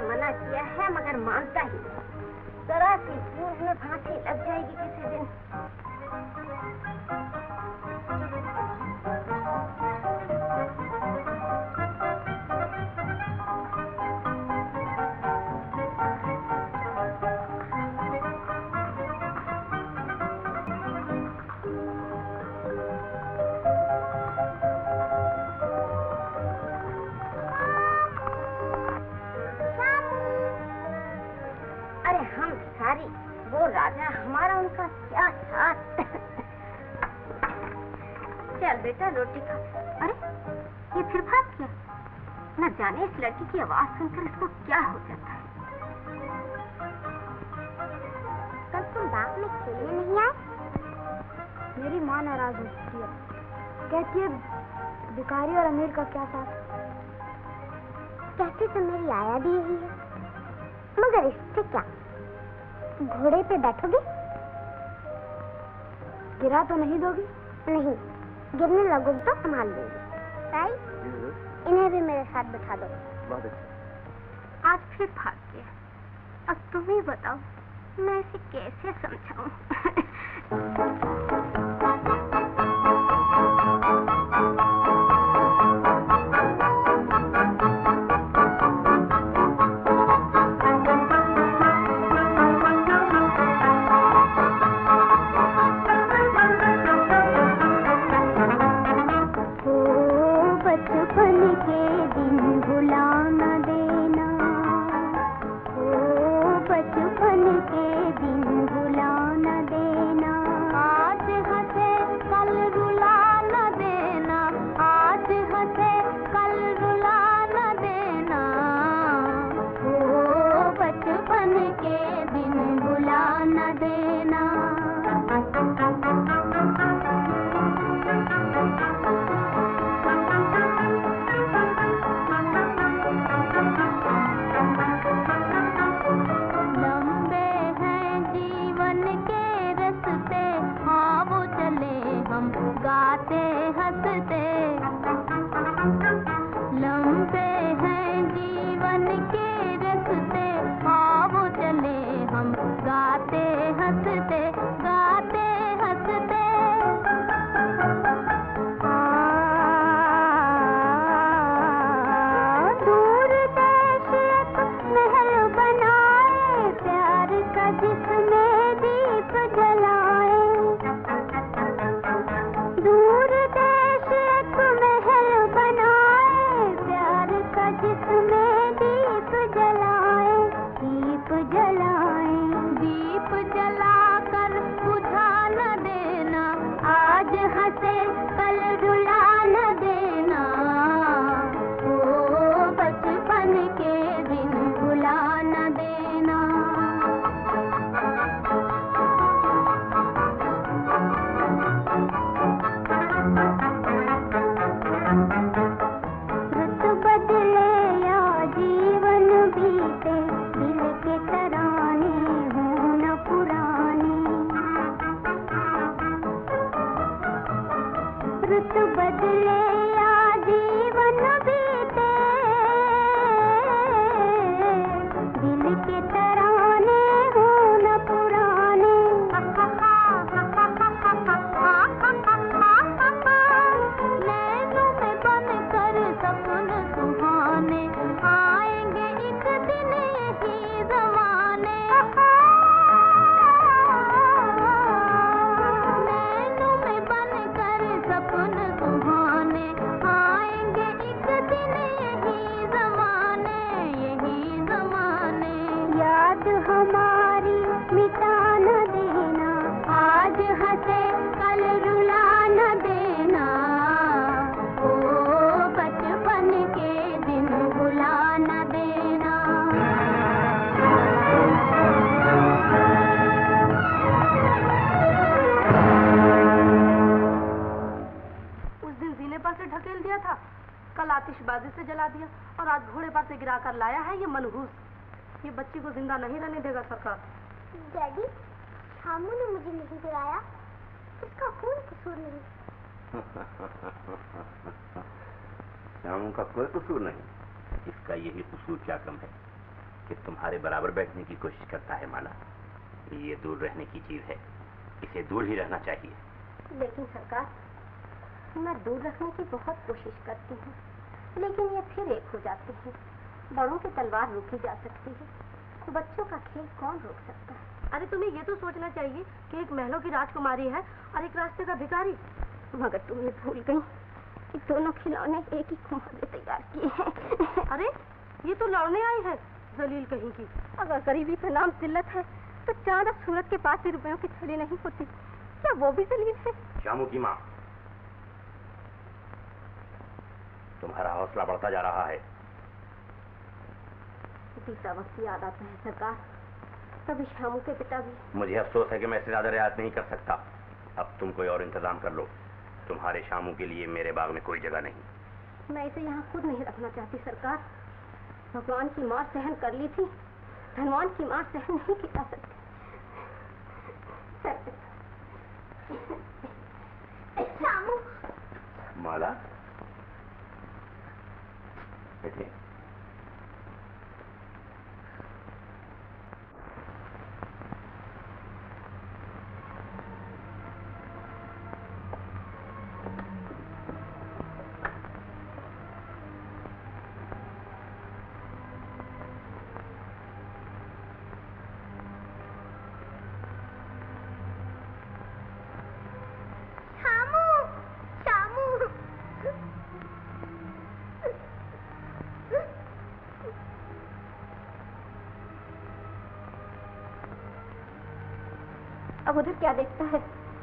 मना किया है मगर मानता ही नहीं। जरा सी भूख में फांसी लग जाएगी किसी दिन। वो राजा हमारा उनका क्या साथ। चल बेटा रोटी खा। अरे ये फिर भाग गया। न जाने इस लड़की की आवाज सुनकर इसको क्या हो जाता है। कल तुम बाग में खेलने नहीं आए? मेरी माँ नाराज होती है, कहती है भिखारी और अमीर का क्या साथ। कहती तो मेरी आया भी यही है, मगर इससे क्या? घोड़े पे बैठोगे? गिरा तो नहीं दोगी? नहीं, गिरने लगोगे तो संभाल लूंगी। ताई, इन्हें भी मेरे साथ बिठा दो। बहुत अच्छा। आज फिर भाग गया। अब तुम ही बताओ मैं इसे कैसे समझाऊं। कल आतिशबाजी से जला दिया और आज घोड़े पर से गिरा कर लाया है ये मनहूस। ये बच्ची को जिंदा नहीं रहने देगा सरकार। डैडी, शामू ने मुझे नहीं गिराया, इसका कोई कसूर नहीं। शामू का कोई कसूर नहीं, इसका यही कसूर क्या कम है कि तुम्हारे बराबर बैठने की कोशिश करता है। माला, ये दूर रहने की चीज है, इसे दूर ही रहना चाहिए। लेकिन सरकार, मैं दूर रखने की बहुत कोशिश करती हूँ, लेकिन ये फिर एक हो जाते हैं। बड़ों की तलवार रोकी जा सकती है, बच्चों का खेल कौन रोक सकता है? अरे तुम्हें ये तो सोचना चाहिए कि एक महलों की राजकुमारी है और एक रास्ते का भिखारी। मगर तुम ये भूल गई कि दोनों खिलौने एक ही कुम्हार ने तैयार किए हैं। अरे ये तो लड़ने आई है, जलील कहीं की। अगर गरीबी का नाम जिल्लत है तो चांद और सूरत के पास भी रुपयों की थैली नहीं होती, क्या वो भी जलील है? शामू की माँ, तुम्हारा हौसला बढ़ता जा रहा है। बीता वक्त याद आता है सरकार, तभी शामू के पिता भी। मुझे अफसोस है कि मैं इससे ज्यादा रियायत नहीं कर सकता। अब तुम कोई और इंतजाम कर लो, तुम्हारे शामू के लिए मेरे बाग में कोई जगह नहीं। मैं इसे यहाँ खुद नहीं रखना चाहती सरकार। भगवान की मार सहन कर ली थी, धनवान की मार सहन नहीं की जा सकती। शामू, माला, बैठिए। अब उधर क्या देखता है?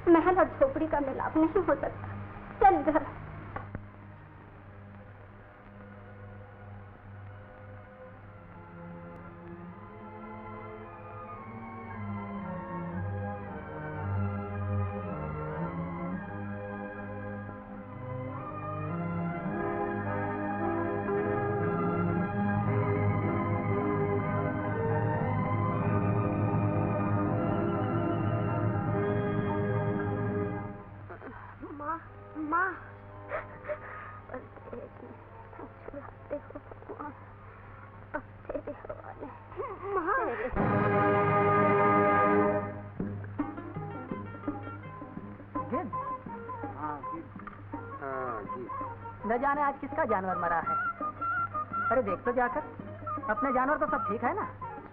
महल और झोपड़ी का मिलाप नहीं हो सकता। चल इधर। न जाने आज किसका जानवर मरा है। अरे देख तो जाकर, अपने जानवर तो सब ठीक है ना?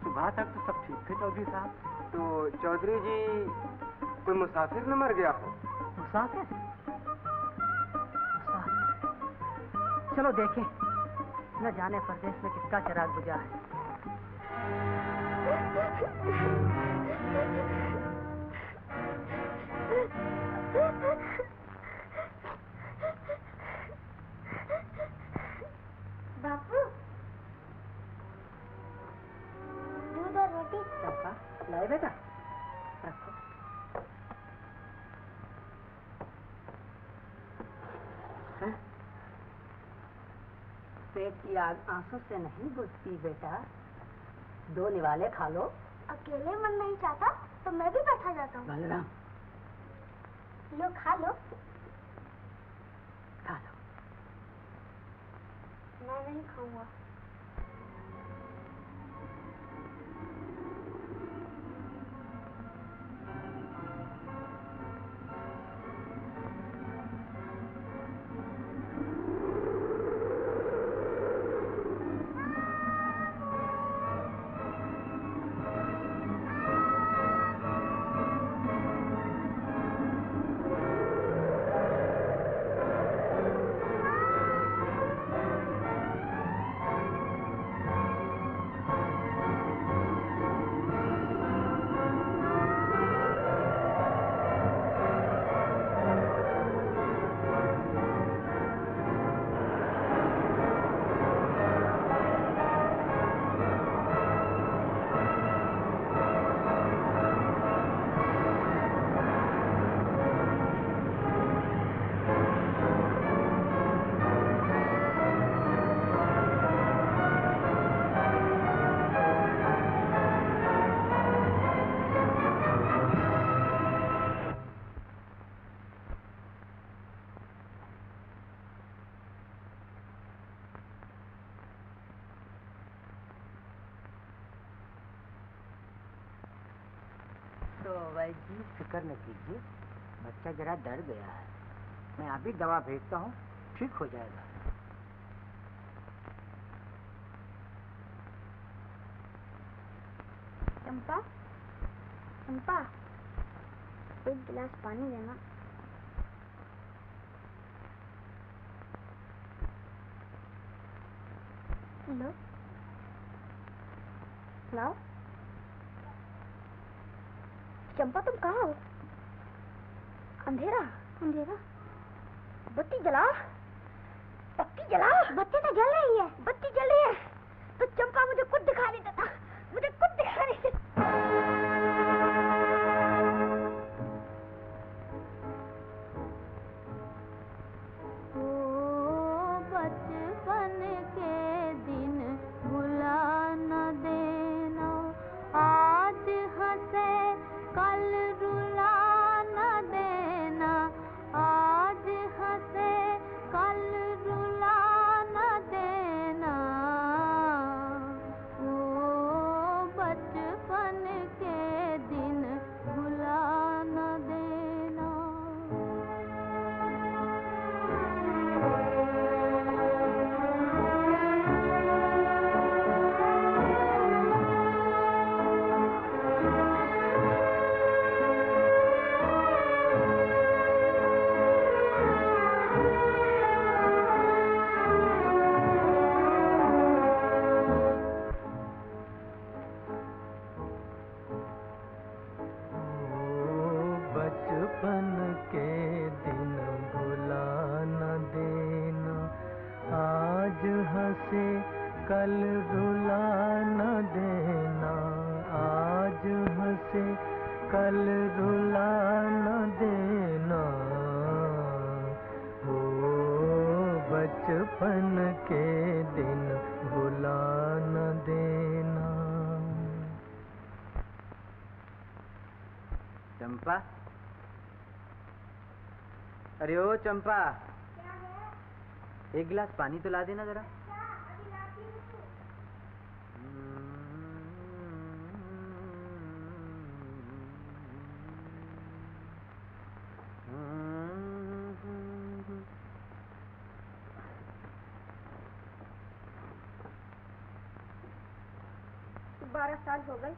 सुबह तक तो सब ठीक थे चौधरी साहब। तो चौधरी जी, कोई मुसाफिर न मर गया हो? मुसाफिर? चलो देखें, न जाने परदेश में किसका चिराग बुझा है। बापू, दूध और रोटी। चंपा, लाए बेटा, रखो। पेट की आग आंसू से नहीं बुझती बेटा, दो निवाले खा लो। अकेले मन नहीं चाहता तो मैं भी बैठा जाता हूँ। बलराम, लो खा लो। खा लो। मैं नहीं खाऊंगा। भाई जी फिक्र न कीजिए, बच्चा जरा डर गया है। मैं अभी दवा भेजता हूँ, ठीक हो जाएगा। चंपा, चंपा, एक गिलास पानी देना। लो, लाओ। चंपा तुम कहाँ हो? अंधेरा, अंधेरा। बत्ती जला, बत्ती जला। बत्ती तो जल रही है, बत्ती जल रही है। तो चंपा मुझे कुछ दिखाई नहीं देता, मुझे कुछ दिखाई नहीं देता। बचपन के दिन भुला न देना, आज हंसे कल रुला न देना, आज हंसे कल रुला न देना। ओ बचपन के दिन भुला न देना। बचपन के दिन भुला न देना, आज हंसे कल रुला न देना, आज हंसे कल रुला न देना। ओ बचपन के दिन भुला न देना। चंपा, अरे ओ चंपा, क्या है? एक गिलास पानी तो ला देना जरा। अभी लाती हूँ। तो 12 साल हो गए,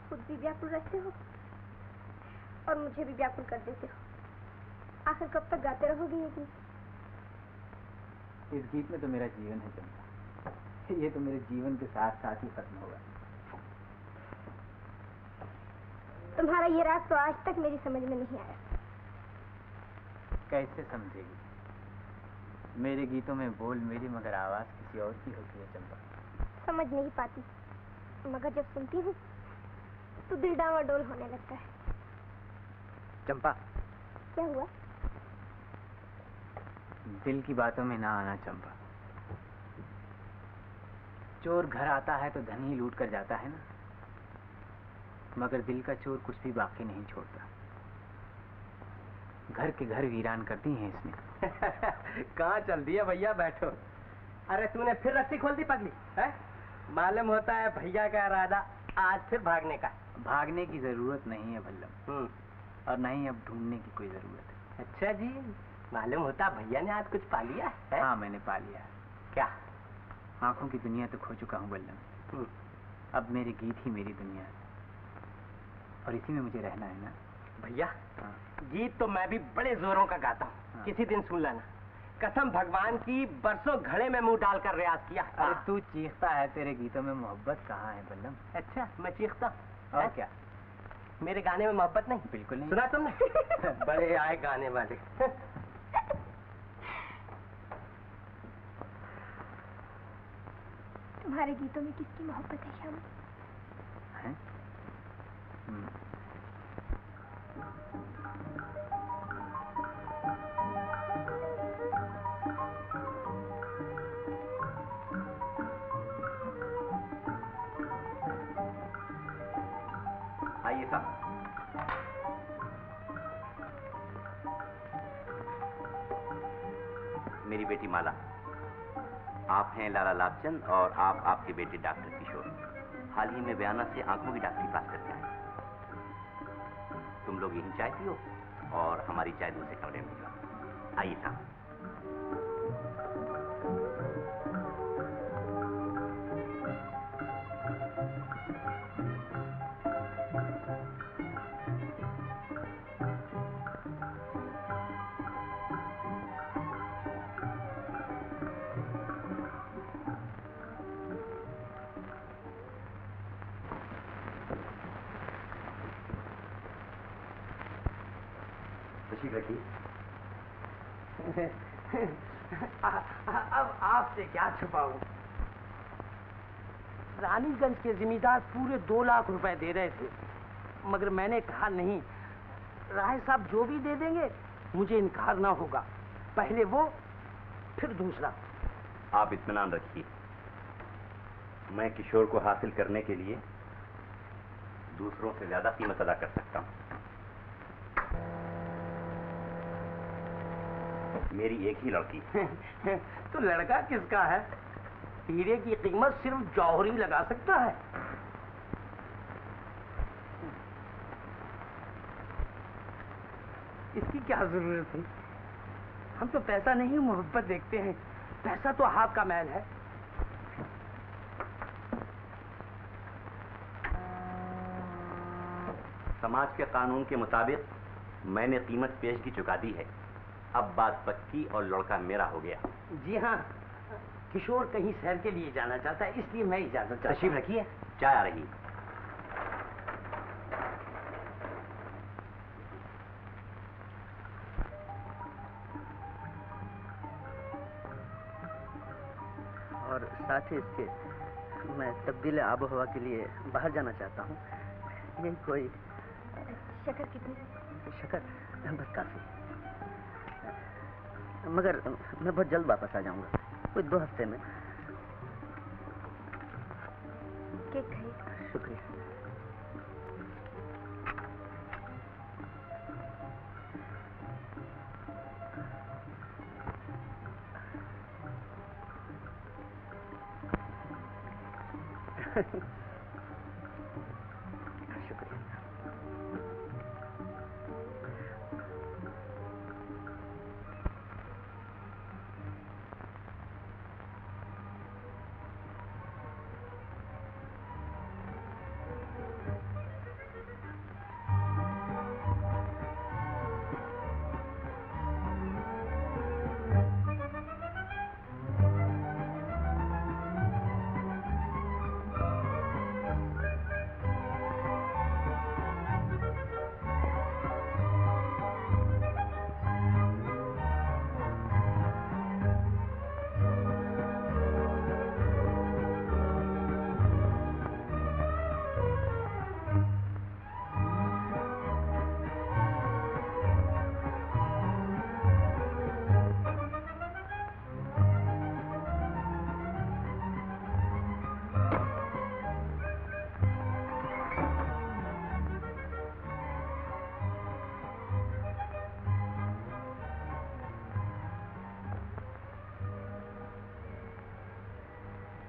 खुद भी व्याकुल रहते हो और मुझे भी व्याकुल कर देते हो। आखिर कब तक गाते रहोगे ये गीत? इस गीत में तो मेरा जीवन है चंपा, ये तो मेरे जीवन के साथ साथ ही खत्म होगा। तुम्हारा ये राग तो आज तक मेरी समझ में नहीं आया। कैसे समझेगी? मेरे गीतों में बोल मेरी मगर आवाज किसी और की होती है चंपा। समझ नहीं पाती, मगर जब सुनती हूँ तो दिल डावाडोल होने लगता है। चंपा, क्या हुआ? दिल की बातों में ना आना चंपा। चोर घर आता है तो धन ही लूट कर जाता है ना, मगर दिल का चोर कुछ भी बाकी नहीं छोड़ता। घर के घर वीरान कर दी है इसने। कहाँ चल दिया भैया, बैठो। अरे तूने फिर रस्सी खोल दी पगली है? मालूम होता है भैया का इरादा आज फिर भागने का। भागने की जरूरत नहीं है बल्लम, और नहीं अब ढूंढने की कोई जरूरत है। अच्छा जी, मालूम होता भैया ने आज कुछ पा लिया है? हाँ मैंने पा लिया। क्या? आंखों की दुनिया तो खो चुका हूँ बल्लम, अब मेरे गीत ही मेरी दुनिया है और इसी में मुझे रहना है ना। भैया हाँ। गीत तो मैं भी बड़े जोरों का गाता हूँ, हाँ। किसी दिन सुन लेना। कसम भगवान की, बरसों घड़े में मुंह डालकर रियाज किया। अरे तू चीखता है, तेरे गीतों में मोहब्बत कहाँ है बल्लम? अच्छा मैं चीखता? और क्या? मेरे गाने में मोहब्बत नहीं? बिल्कुल नहीं। सुना तुमने? बड़े आए गाने वाले। तुम्हारे गीतों में किसकी मोहब्बत है श्याम? हैं? आइए साहब। मेरी बेटी माला, आप हैं लाला लाभचंद और आप आपके बेटे डॉक्टर किशोर। हाल ही में बयाना से आंखों की डॉक्टरी पास करके आए। तुम लोग यहीं चाय पियो और हमारी चाय दूसरे कमरे में पियो। आइए साहब। तशरीफ रखिए। अब आपसे क्या छुपाऊं? रानीगंज के जिम्मेदार पूरे 2 लाख रुपए दे रहे थे, मगर मैंने कहा नहीं, राय साहब जो भी दे देंगे मुझे इनकार ना होगा। पहले वो फिर दूसरा। आप इत्मीनान रखिए, मैं किशोर को हासिल करने के लिए दूसरों से ज्यादा कीमत अदा कर सकता हूँ। मेरी एक ही लड़की। तो लड़का किसका है? हीरे की कीमत सिर्फ जौहरी लगा सकता है। इसकी क्या जरूरत थी? हम तो पैसा नहीं मोहब्बत देखते हैं। पैसा तो हाथ का मैल है। समाज के कानून के मुताबिक मैंने कीमत पेशगी चुका दी है। अब बात पक्की और लड़का मेरा हो गया। जी हाँ, किशोर कहीं सैर के लिए जाना चाहता है, इसलिए मैं इजाजत चाहता हूं। तशरीफ रखिए, चाय आ रही। और साथ ही इसके मैं तब्दील आबो हवा के लिए बाहर जाना चाहता हूँ। ये कोई शक्कर कितनी? शक्कर बस काफी, मगर मैं बहुत जल्द वापस आ जाऊंगा, कोई 2 हफ्ते में। केक खाइए। शुक्रिया। शुक्रिया।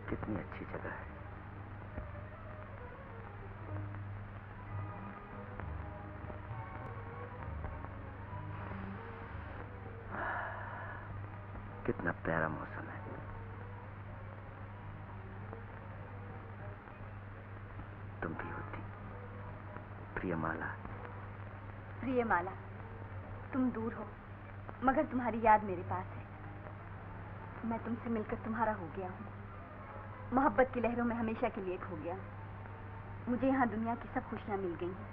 कितनी अच्छी जगह है। कितना प्यारा मौसम है। तुम भी होती प्रियमाला। प्रियमाला, तुम दूर हो मगर तुम्हारी याद मेरे पास है। मैं तुमसे मिलकर तुम्हारा हो गया हूँ। मोहब्बत की लहरों में हमेशा के लिए खो गया। मुझे यहाँ दुनिया की सब खुशियाँ मिल गई हैं।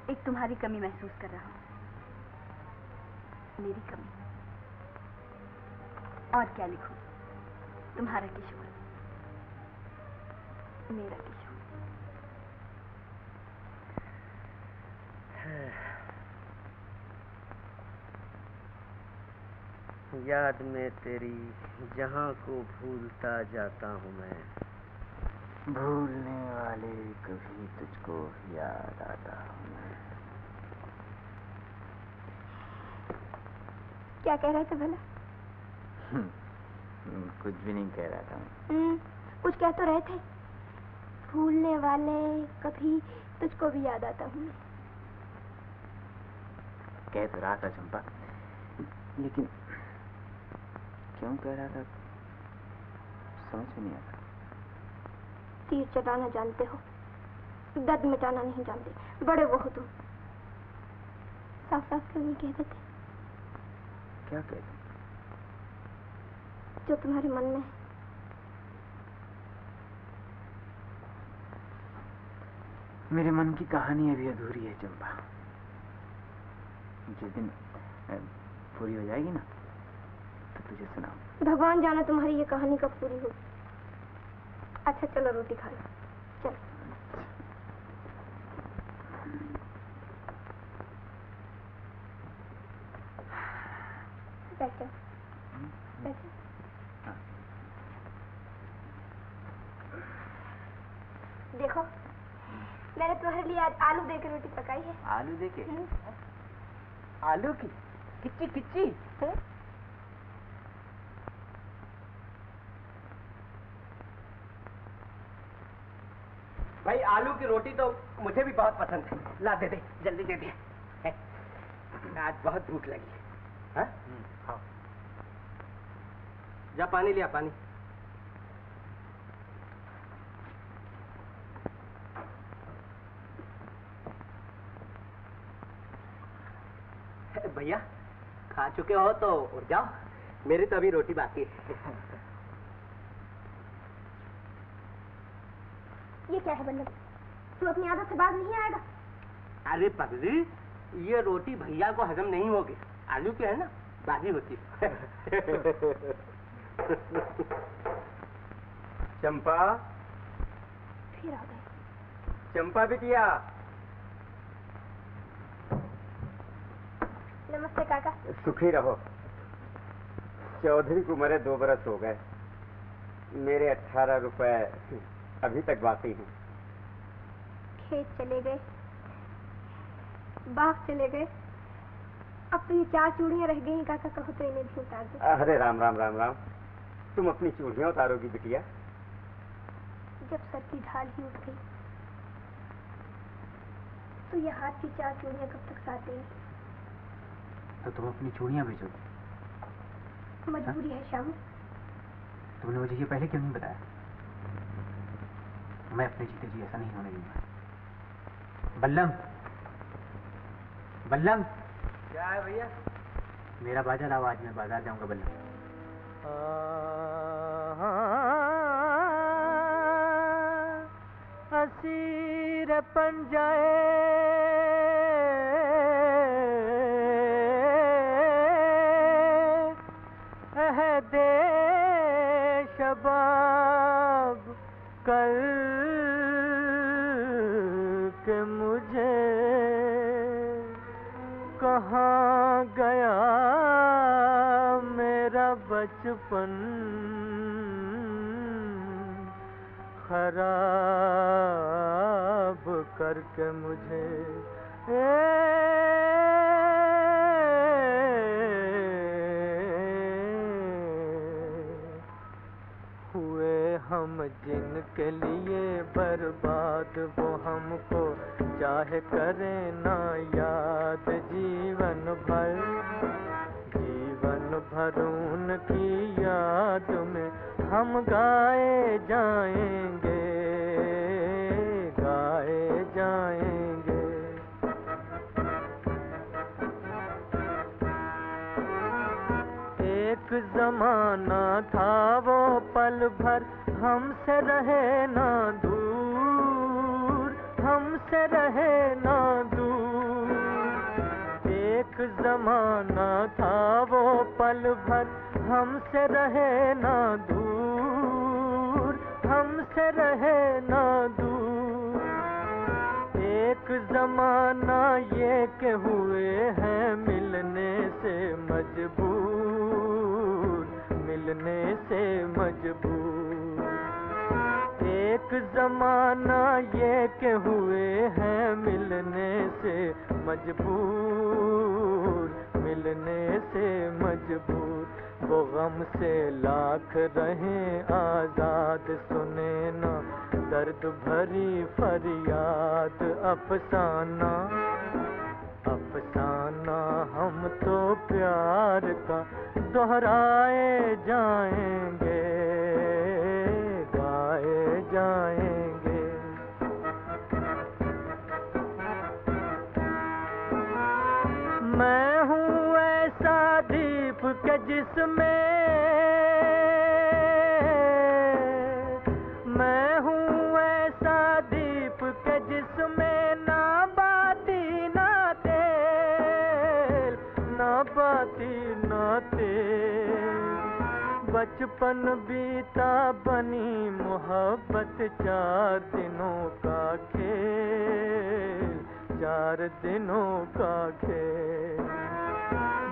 एक तुम्हारी कमी महसूस कर रहा हूँ। मेरी कमी। और क्या लिखूं? तुम्हारा किशोर, मेरा किशोर। याद में तेरी जहां को भूलता जाता हूँ मैं, भूलने वाले कभी तुझको याद आता हूँ मैं। क्या कह रहे थे भला? कुछ भी नहीं कह रहा था। कुछ कह तो रहे थे। भूलने वाले कभी तुझको भी याद आता हूँ। कह तो रहा था चंपा, लेकिन क्यों कह रहा था समझ में नहीं आता। तीर चलाना जानते हो, दर्द मिटाना नहीं जानते। बड़े वो हो तुम। साफ साफ क्यों नहीं कह देते क्या कहते? जो तुम्हारे मन में है। मेरे मन की कहानी अभी अधूरी है चंपा। जिस दिन पूरी हो जाएगी ना तो तुझे सुनाऊं। भगवान जाने तुम्हारी ये कहानी कब पूरी होगी। अच्छा चलो रोटी खा लो। चलो बैठो बैठो। देखो मैंने तुम्हारे लिए आज आलू दे के रोटी पकाई है। आलू दे के? आलू की किच्ची किच्ची? भाई आलू की रोटी तो मुझे भी बहुत पसंद है। ला दे दे, जल्दी दे दे। आज बहुत भूख लगी है। हाँ? हाँ। जा पानी लिया, पानी। भैया खा चुके हो तो उठ जाओ, मेरी तो अभी रोटी बाकी है। ये क्या है बल्लभ, तू अपनी आदत से बाहर नहीं आएगा? अरे पगली, ये रोटी भैया को हजम नहीं होगी। आलू की है ना, बाजी होती है। चंपा, फिर आ गए। चंपा बिटिया। नमस्ते काका। सुखी रहो। चौधरी को मरे 2 बरस हो गए। मेरे 18 रुपए अभी तक बाकी हैं। खेत चले गए, बाग चले गए, अब तो ये 4 चूड़ियां रह गई हैं काका, कहो तो इन्हें भी उतार दो। अरे राम राम राम राम, तुम अपनी चूड़ियां उतारोगी बिटिया? जब सर की ढाल ही उठ गई तो ये हाथ की 4 चूड़ियां कब तक साथ देंगी? तो तुम अपनी चूड़ियां बेचोगी? मजबूरी है श्याम। तुमने मुझे ये पहले क्यों नहीं बताया? मैं अपने जीते जी ऐसा नहीं होने दूंगा। बल्लम, बल्लम। क्या है भैया? मेरा बाजा लाओ, आज मैं बाजार जाऊंगा बल्लम। असीर पंजाए दे शबाब कल के मुझे कहाँ गया मेरा बचपन, खराब करके मुझे। हुए हम जिनके लिए बर्बाद, वो हमको चाहे करें ना याद। जीवन भर उनकी याद में हम गाए जाएंगे, गाए जाएंगे। एक जमाना था वो पल भर हमसे रहे ना दूर, हमसे रहे ना दूर। एक जमाना था वो पल भर हमसे रहे ना दूर, हमसे रहे ना दूर। एक जमाना ये के हुए हैं मिलने से मजबूर, मिलने से मजबूर। एक जमाना ये के हुए हैं मिलने से मजबूर, मिलने से मजबूर। वो गम से लाख रहें आजाद, सुने ना दर्द भरी फरियाद। अफसाना अफसाना हम तो प्यार का दोहराए जाएंगे, गाए जाएंगे। मैं हूँ ऐसा दीप के जिसमें, मैं हूँ ऐसा दीप के जिसमें ना बाती ना तेल, ना बाती ना तेल। बचपन बीता बनी मोहब्बत 4 दिनों का खेल, 4 दिनों का खेल।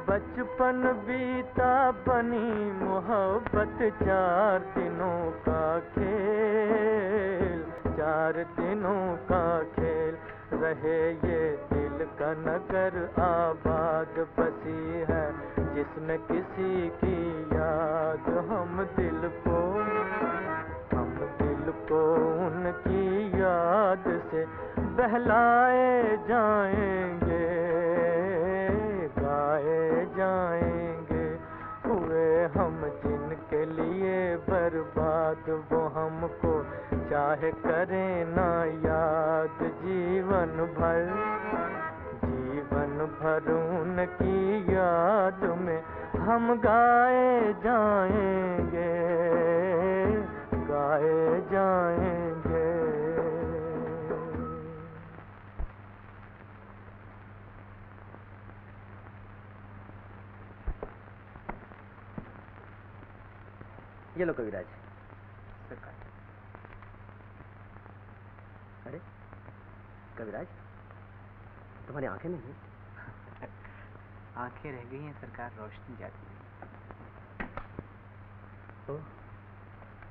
बचपन बीता बनी मोहब्बत 4 दिनों का खेल, 4 दिनों का खेल। रहे ये दिल का नगर आबाद बसी है जिसमें किसी की याद, हम दिल को उनकी याद से बहलाए जाएंगे, गाए जाएंगे। हुए हम जिनके लिए बर्बाद, वो हमको चाहे करें ना याद जीवन भर, जीवन भर उनकी याद में हम गाए जाएंगे, गाए जाएंगे। ये लो कविराज। अरे कविराज, तुम्हारी आंखें नहीं हैं? आंखें रह गई हैं सरकार, रोशनी जाती है। ओह,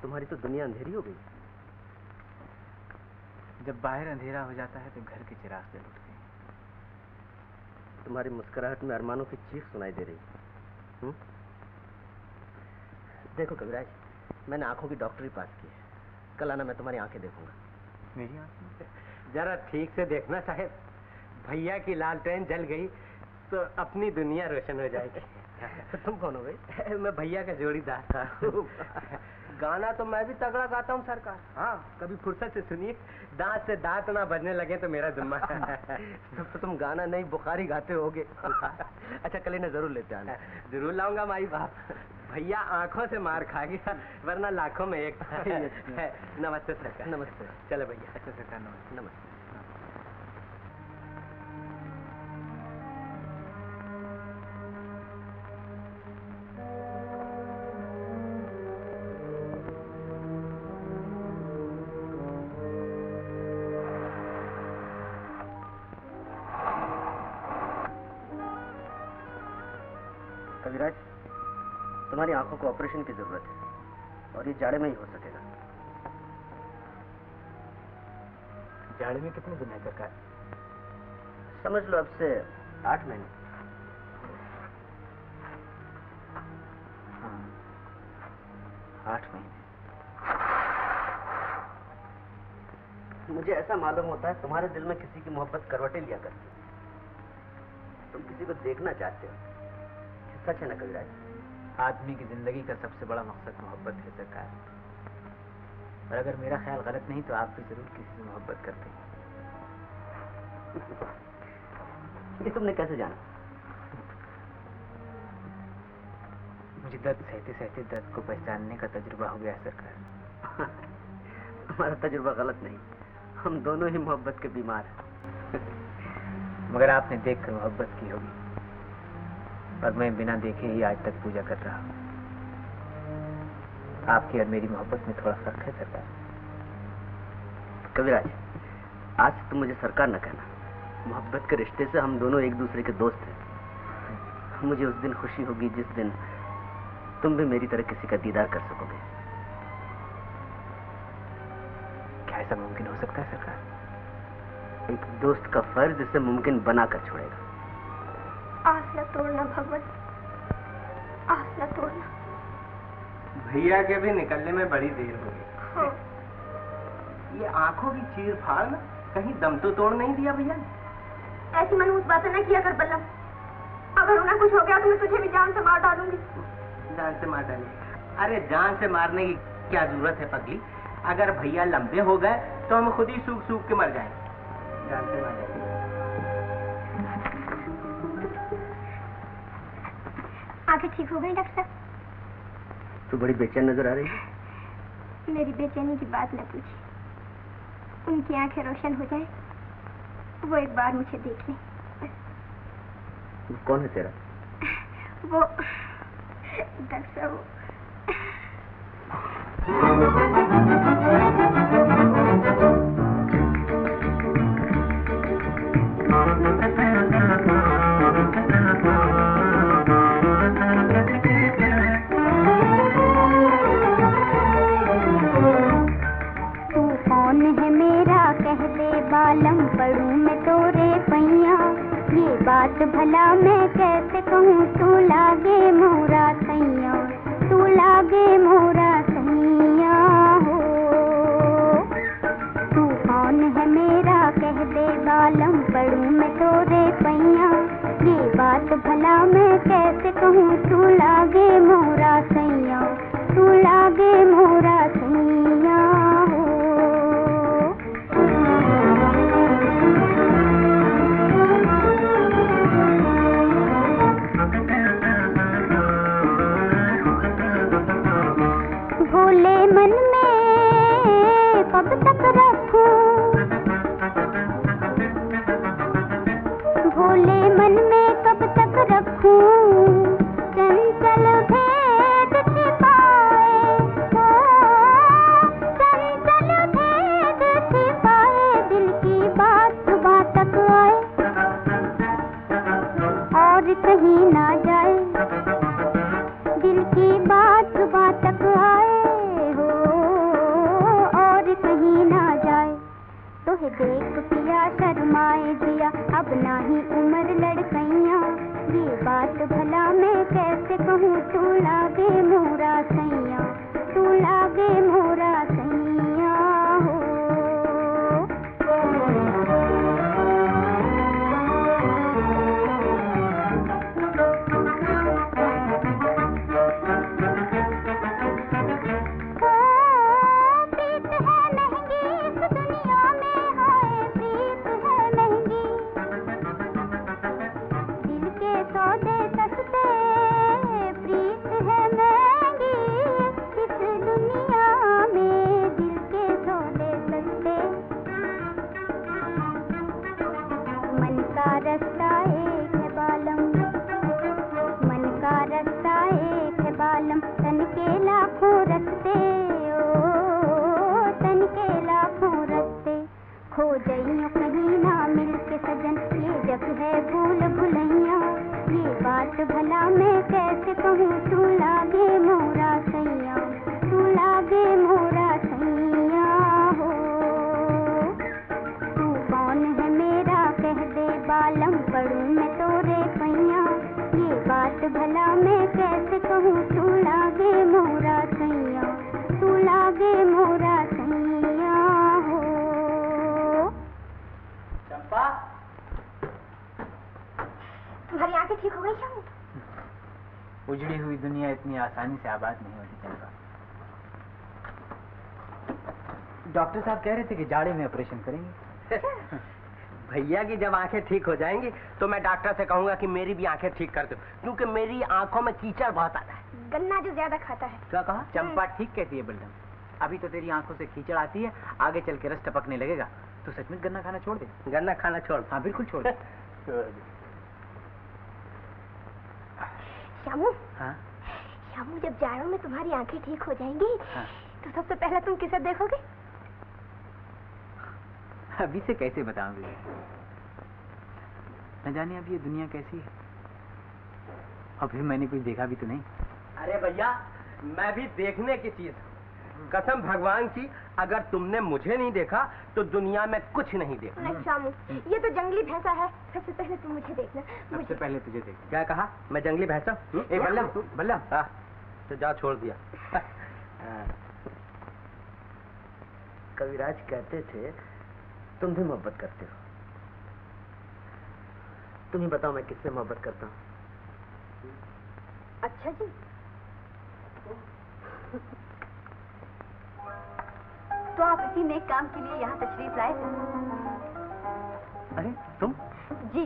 तुम्हारी तो दुनिया अंधेरी हो गई। जब बाहर अंधेरा हो जाता है तो घर के चिराग जल उठते हैं। तुम्हारी मुस्कुराहट में अरमानों की चीख सुनाई दे रही। देखो कविराज, मैंने आंखों की डॉक्टरी पास की है। कल आना, मैं तुम्हारी आंखें देखूंगा। मेरी आंखें? जरा ठीक से देखना साहब, भैया की लालटेन जल गई तो अपनी दुनिया रोशन हो जाएगी। तुम कौन हो भाई? मैं भैया का जोड़ीदार था। गाना तो मैं भी तगड़ा गाता हूँ सरकार। हाँ, कभी फुर्सत से सुनिए, दांत से दांत ना बजने लगे तो मेरा जुम्मा। तो तुम गाना नहीं बुखारी गाते होगे। अच्छा, कल इन्हें जरूर लेते आना। जरूर लाऊंगा माई बाप। भैया आंखों से मार खा गया, वरना लाखों में एक था। नमस्ते सरकार। नमस्ते। चलो भैया। अच्छा सरकार, नमस्ते। नमस्ते। कविराज, तुम्हारी आंखों को ऑपरेशन की जरूरत है और ये जाड़े में ही हो सकेगा। जाड़े में कितने दिन है सरकार? समझ लो अब से 8 महीने। हाँ, 8 महीने। मुझे ऐसा मालूम होता है तुम्हारे दिल में किसी की मोहब्बत करवटें लिया करती है। तुम किसी को देखना चाहते हो। सच है ना कविराज? आदमी की जिंदगी का सबसे बड़ा मकसद मोहब्बत है सरकार। और अगर मेरा ख्याल गलत नहीं तो आप भी जरूर किसी से मोहब्बत करते हैं। ये तुमने कैसे जाना? मुझे दर्द सहते सहते दर्द को पहचानने का तजुर्बा हो गया है सरकार। हमारा तजुर्बा गलत नहीं, हम दोनों ही मोहब्बत के बीमार हैं। मगर आपने देखकर मोहब्बत की होगी और मैं बिना देखे ही आज तक पूजा कर रहा हूँ। आपकी और मेरी मोहब्बत में थोड़ा फर्क है सरकार। कविराज, आज से तुम मुझे सरकार न कहना। मोहब्बत के रिश्ते से हम दोनों एक दूसरे के दोस्त हैं। मुझे उस दिन खुशी होगी जिस दिन तुम भी मेरी तरह किसी का दीदार कर सकोगे। क्या ऐसा मुमकिन हो सकता है सरकार? एक दोस्त का फर्ज इसे मुमकिन बनाकर छोड़ेगा। आस न तोड़ना भगवत, आस न तोड़ना। भैया के भी निकलने में बड़ी देर हो गई। हाँ। ये आंखों की चीर फाड़ ना कहीं दम तो तोड़ नहीं दिया भैया ने? ऐसी मनहूस बातें न किया कर बल्लम। अगर उन्हें कुछ हो गया तो मैं तुझे भी जान से मार डालूंगी। जान से मार डाली? अरे जान से मारने की क्या जरूरत है पगली? अगर भैया लंबे हो गए तो हम खुद ही सूख सूख के मर जाएंगे। जान से मार डाली। आंखें ठीक हो गई डॉक्टर साहब? तू बड़ी बेचैन नजर आ रही है। मेरी बेचैनी की बात न पूछिए। उनकी आंखें रोशन हो जाए, वो एक बार मुझे देख लें। वो कौन है तेरा? वो डॉक्टर साहब बालम पढ़ूं मैं तोरे पैया, ये बात भला मैं कैसे कहूँ, तू लागे मोरा सैया, तू लागे मोरा सैया हो। तू कौन है मेरा कह दे बालम पढ़ूं मैं तोरे पैया, ये बात भला मैं कैसे कहूँ, तू लागे मोरा सैया, तू लागे मोरा सैया हो। भोले मन में कब तक रखूं, भोले मन में कब तक रखूं, चंचल भेद छिपाए हो, चंचल भेद छिपाए, दिल की बात सुबह तक आए और कहीं ना जाए, दिल की बात सुबह तक आए हो और कहीं ना जाए। तोहे देख पिया शर्माए जिया, अब ना ही उम्र लड़कैया, ये बात भला मैं कैसे कहूँ, तू लागे मोरा सैया, तू लागे मोरा सैया हो। भला मैं कैसे कहूँ, तू लागे मोरा सैया, तू लागे मोरा सैया हो। तू कौन है मेरा कह दे बालम पढ़ूं मैं तोरे पैया, ये बात भला मैं कैसे कहूँ, तू लागे मोरा सैया, तू लागे मोरा सैया हो। चंपा, तुम्हारी आंखें ठीक हो गई क्या? उजड़ी हुई दुनिया इतनी आसानी से आबाद नहीं होती चंपा। डॉक्टर साहब कह रहे थे कि जाड़े में ऑपरेशन करेंगे। भैया की जब आंखें ठीक हो जाएंगी तो मैं डॉक्टर से कहूंगा कि मेरी भी आंखें ठीक कर दो, क्योंकि मेरी आंखों में कीचड़ बहुत आता है। गन्ना जो ज्यादा खाता है। क्या कहा? चंपा ठीक कहती है बलराम, अभी तो तेरी आंखों से कीचड़ आती है, आगे चल के रस टपकने लगेगा। तू सच में गन्ना खाना छोड़ दे। गन्ना खाना छोड़? हाँ बिल्कुल छोड़ दे। श्यामू, हाँ? श्यामू जब जाड़ों में तुम्हारी आंखें ठीक हो जाएंगी, हाँ? तो सबसे पहले तुम किसे देखोगे? अभी से कैसे बताऊंगी? न जाने अब ये दुनिया कैसी है, अभी मैंने कुछ देखा भी तो नहीं। अरे भैया, मैं भी देखने की चीज हूँ, कसम भगवान की, अगर तुमने मुझे नहीं देखा तो दुनिया में कुछ नहीं देखा। नहीं श्यामू, ये तो जंगली भैंसा है, सबसे पहले तुम मुझे देखना। सबसे पहले तुझे देखना। क्या कहा? मैं जंगली भैंसा? ए बल्लम, बल्लम, हाँ, तो जा छोड़ दिया। कविराज कहते थे तुम भी मोहब्बत करते हो, तुम ही बताओ मैं किससे मोहब्बत करता हूँ। अच्छा जी, तो आप इसी नेक काम के लिए यहाँ तशरीफ लाए थे? अरे तुम? जी।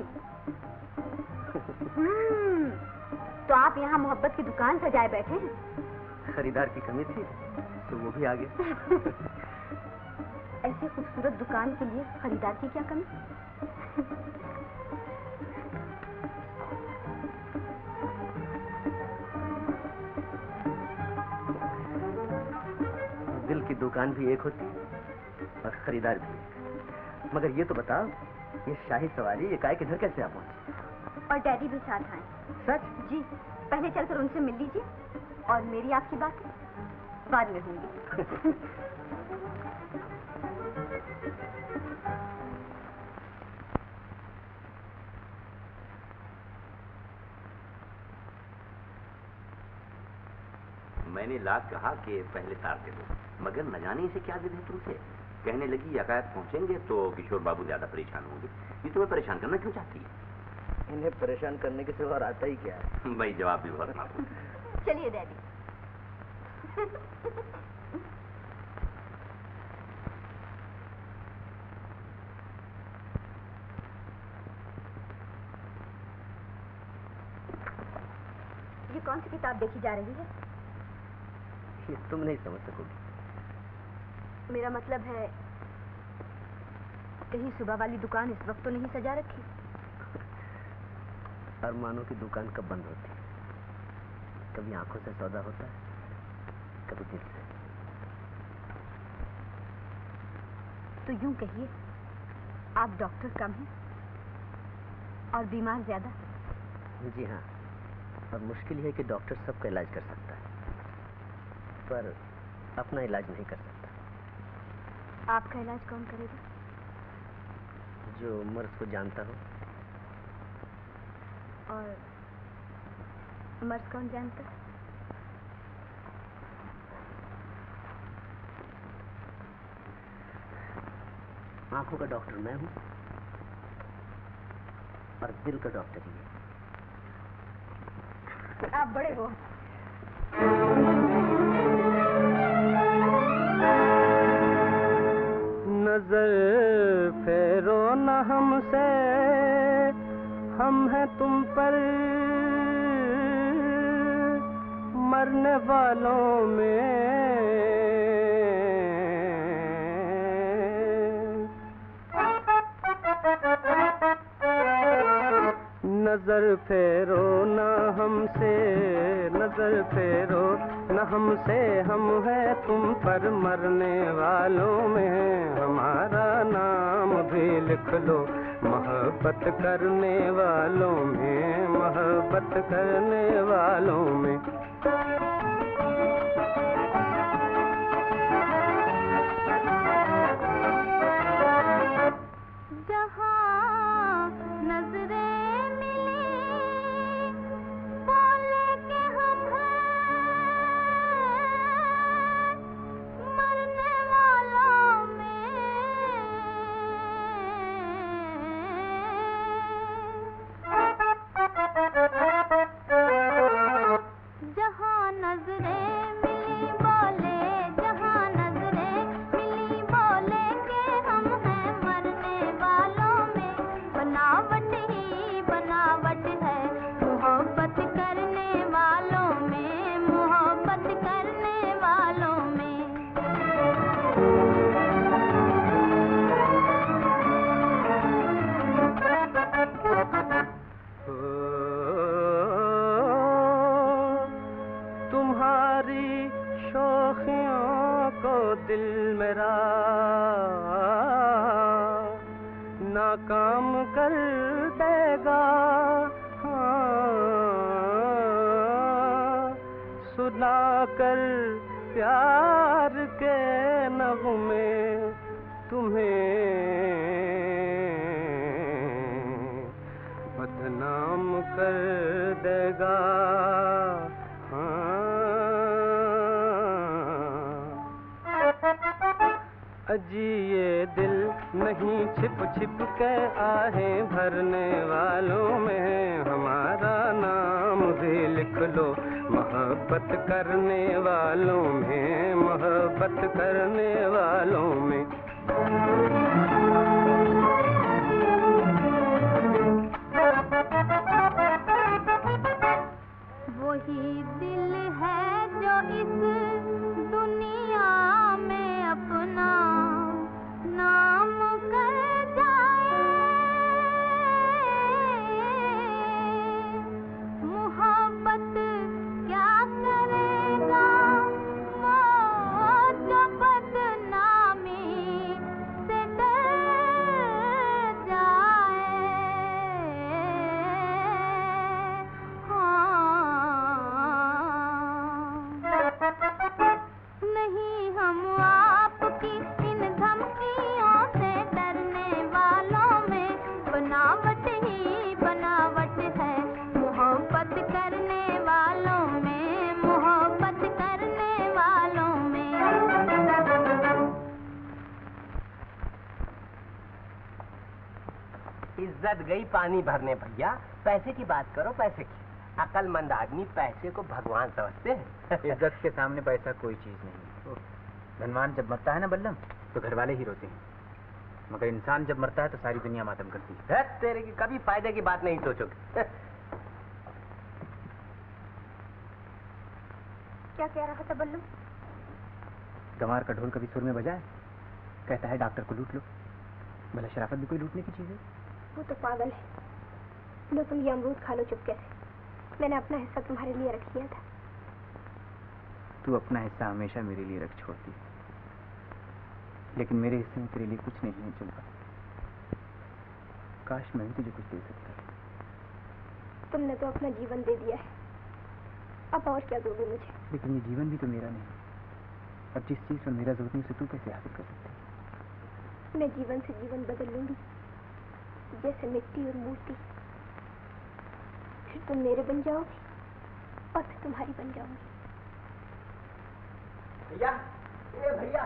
तो आप यहाँ मोहब्बत की दुकान सजाए बैठे हैं? खरीदार की कमी थी तो वो भी आ गया। ऐसे खूबसूरत दुकान के लिए खरीदार की क्या कमी? दिल की दुकान भी एक होती है और खरीदार भी एक। मगर ये तो बताओ, ये शाही सवारी ये काय किधर कैसे आ पहुंची? और डैडी भी साथ आए। सच? जी, पहले चलकर उनसे मिल लीजिए और मेरी आपकी बातें बाद में होंगी। मैंने लाख कहा कि पहले तार दे दो, मगर न जाने इसे क्या जिद है तुमसे। कहने लगी यकायत पहुंचेंगे तो किशोर बाबू ज्यादा परेशान होंगे। ये तुम्हें परेशान करना क्यों चाहती है? इन्हें परेशान करने के सिवा और आता ही क्या है? भाई जवाब भी बहुत मालूम। चलिए डैडी। ये कौन सी किताब देखी जा रही है? ये तुम नहीं समझ सकोगी। मेरा मतलब है, कहीं सुबह वाली दुकान इस वक्त तो नहीं सजा रखी? अरमानों की दुकान कब बंद होती है? कभी आंखों से सौदा होता है, कभी दिल से। तो यूं कहिए, आप डॉक्टर कम हैं और बीमार ज्यादा? जी हाँ, और मुश्किल ये है कि डॉक्टर सबका इलाज कर सकता है पर अपना इलाज नहीं कर सकता। आपका इलाज कौन करेगा? जो मर्ज को जानता हो। और मर्ज कौन जानता है? आंखों का डॉक्टर मैं हूं और दिल का डॉक्टर ही है। आप बड़े हो। नजर फेरो न हमसे, हम हैं तुम पर मरने वालों में। नजर फेरो न हमसे, नजर फेरो न हमसे, हम हैं तुम पर मरने वालों में। हमारा नाम भी लिख लो मोहब्बत करने वालों में, मोहब्बत करने वालों में। नाकाम कर देगा, सुना कर प्यार के नगमे तुम्हें बदनाम कर देगा। अजी ये दिल नहीं छिप छिप के आहें भरने वालों में हमारा नाम भी लिख लो, मोहब्बत करने वालों में, मोहब्बत करने वालों में। वही दिल है जो इस दुनिया में अपना नाम कर जाए, मोहब्बत क्या करेगा वो जो बदनामी से डर जाए। नहीं हम आपकी इन धमकियों से डरने वालों में, बनावट ही बनावट है मोहब्बत करने वालों में, मोहब्बत करने वालों में। इज्जत गई पानी भरने भैया, पैसे की बात करो पैसे की। अक्लमंद आदमी पैसे को भगवान समझते हैं। इज्जत के सामने पैसा कोई चीज नहीं। धनवान जब मरता है ना बल्लम, तो घर वाले ही रोते हैं, मगर इंसान जब मरता है तो सारी दुनिया मातम करती है। तेरे की कभी फायदे की बात नहीं सोचोगे। क्या कह रहा था बल्लम? गंवार का ढोल कभी सुर में बजा है? कहता है डॉक्टर को लूट लो। भला शराफत भी कोई लूटने की चीज है? वो तो पागल है। लो तुम ये अमरूद खा लो चुपके से, मैंने अपना हिस्सा तुम्हारे लिए रख लिया था। तू अपना हिस्सा हमेशा मेरे लिए रख छोड़ती, लेकिन मेरे हिस्से में तेरे लिए कुछ नहीं है चंपा। काश मैं भी तुझे कुछ दे सकता। तुमने तो अपना जीवन दे दिया है, अब और क्या दोगे मुझे? लेकिन ये जीवन भी तो मेरा नहीं। अब जिस चीज पर मेरा जरूरत नहीं उसे तू कैसे हासिल कर सकती? मैं जीवन से जीवन बदल लूंगी, जैसे मिट्टी और मूर्ति। फिर तुम मेरे बन जाओगे और फिर तुम्हारी बन जाऊंगी। भैया, ए भैया,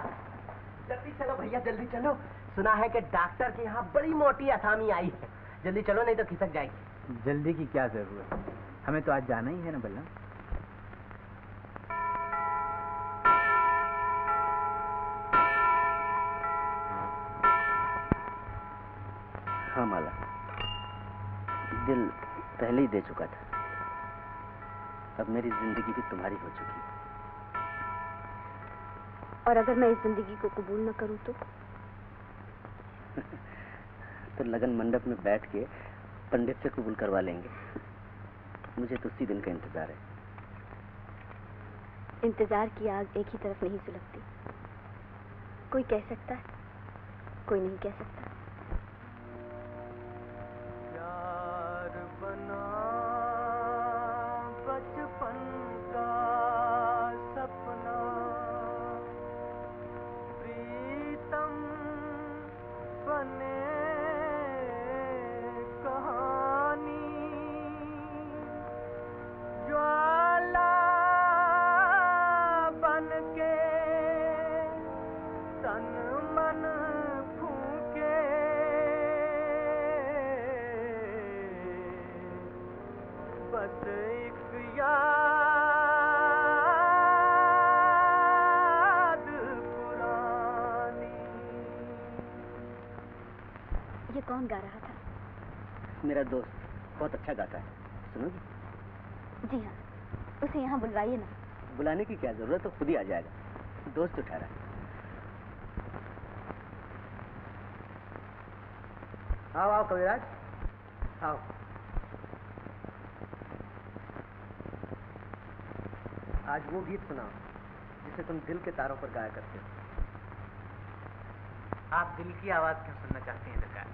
जल्दी चलो भैया, जल्दी चलो। सुना है कि डॉक्टर के यहाँ बड़ी मोटी असामी आई है, जल्दी चलो नहीं तो खिसक जाएगी। जल्दी की क्या जरूरत है, हमें तो आज जाना ही है ना बल्लम। हाँ माला, दिल पहले ही दे चुका था, अब मेरी जिंदगी भी तुम्हारी हो चुकी है। और अगर मैं इस जिंदगी को कबूल न करूं तो लगन मंडप में बैठ के पंडित से कबूल करवा लेंगे। मुझे तो उसी दिन का इंतजार है। इंतजार की आग एक ही तरफ नहीं सुलगती, कोई कह सकता है, कोई नहीं कह सकता। प्यार बना बचपन का सपना, प्रीतम बने कहानी, ज्वाला बन के तन मन फूके, बस एक याद पुरानी। ये कौन गा रहा था? मेरा दोस्त बहुत अच्छा गाता है, सुनोगी? जी हाँ, उसे यहाँ बुलवाइए ना। बुलाने की क्या जरूरत है, खुद ही आ जाएगा। दोस्त उठा रहा है। आओ आओ कविराज, आओ। आज वो गीत सुनाओ जिसे तुम दिल के तारों पर गाया करते हो। आप दिल की आवाज क्यों सुनना चाहते हैं सरकार?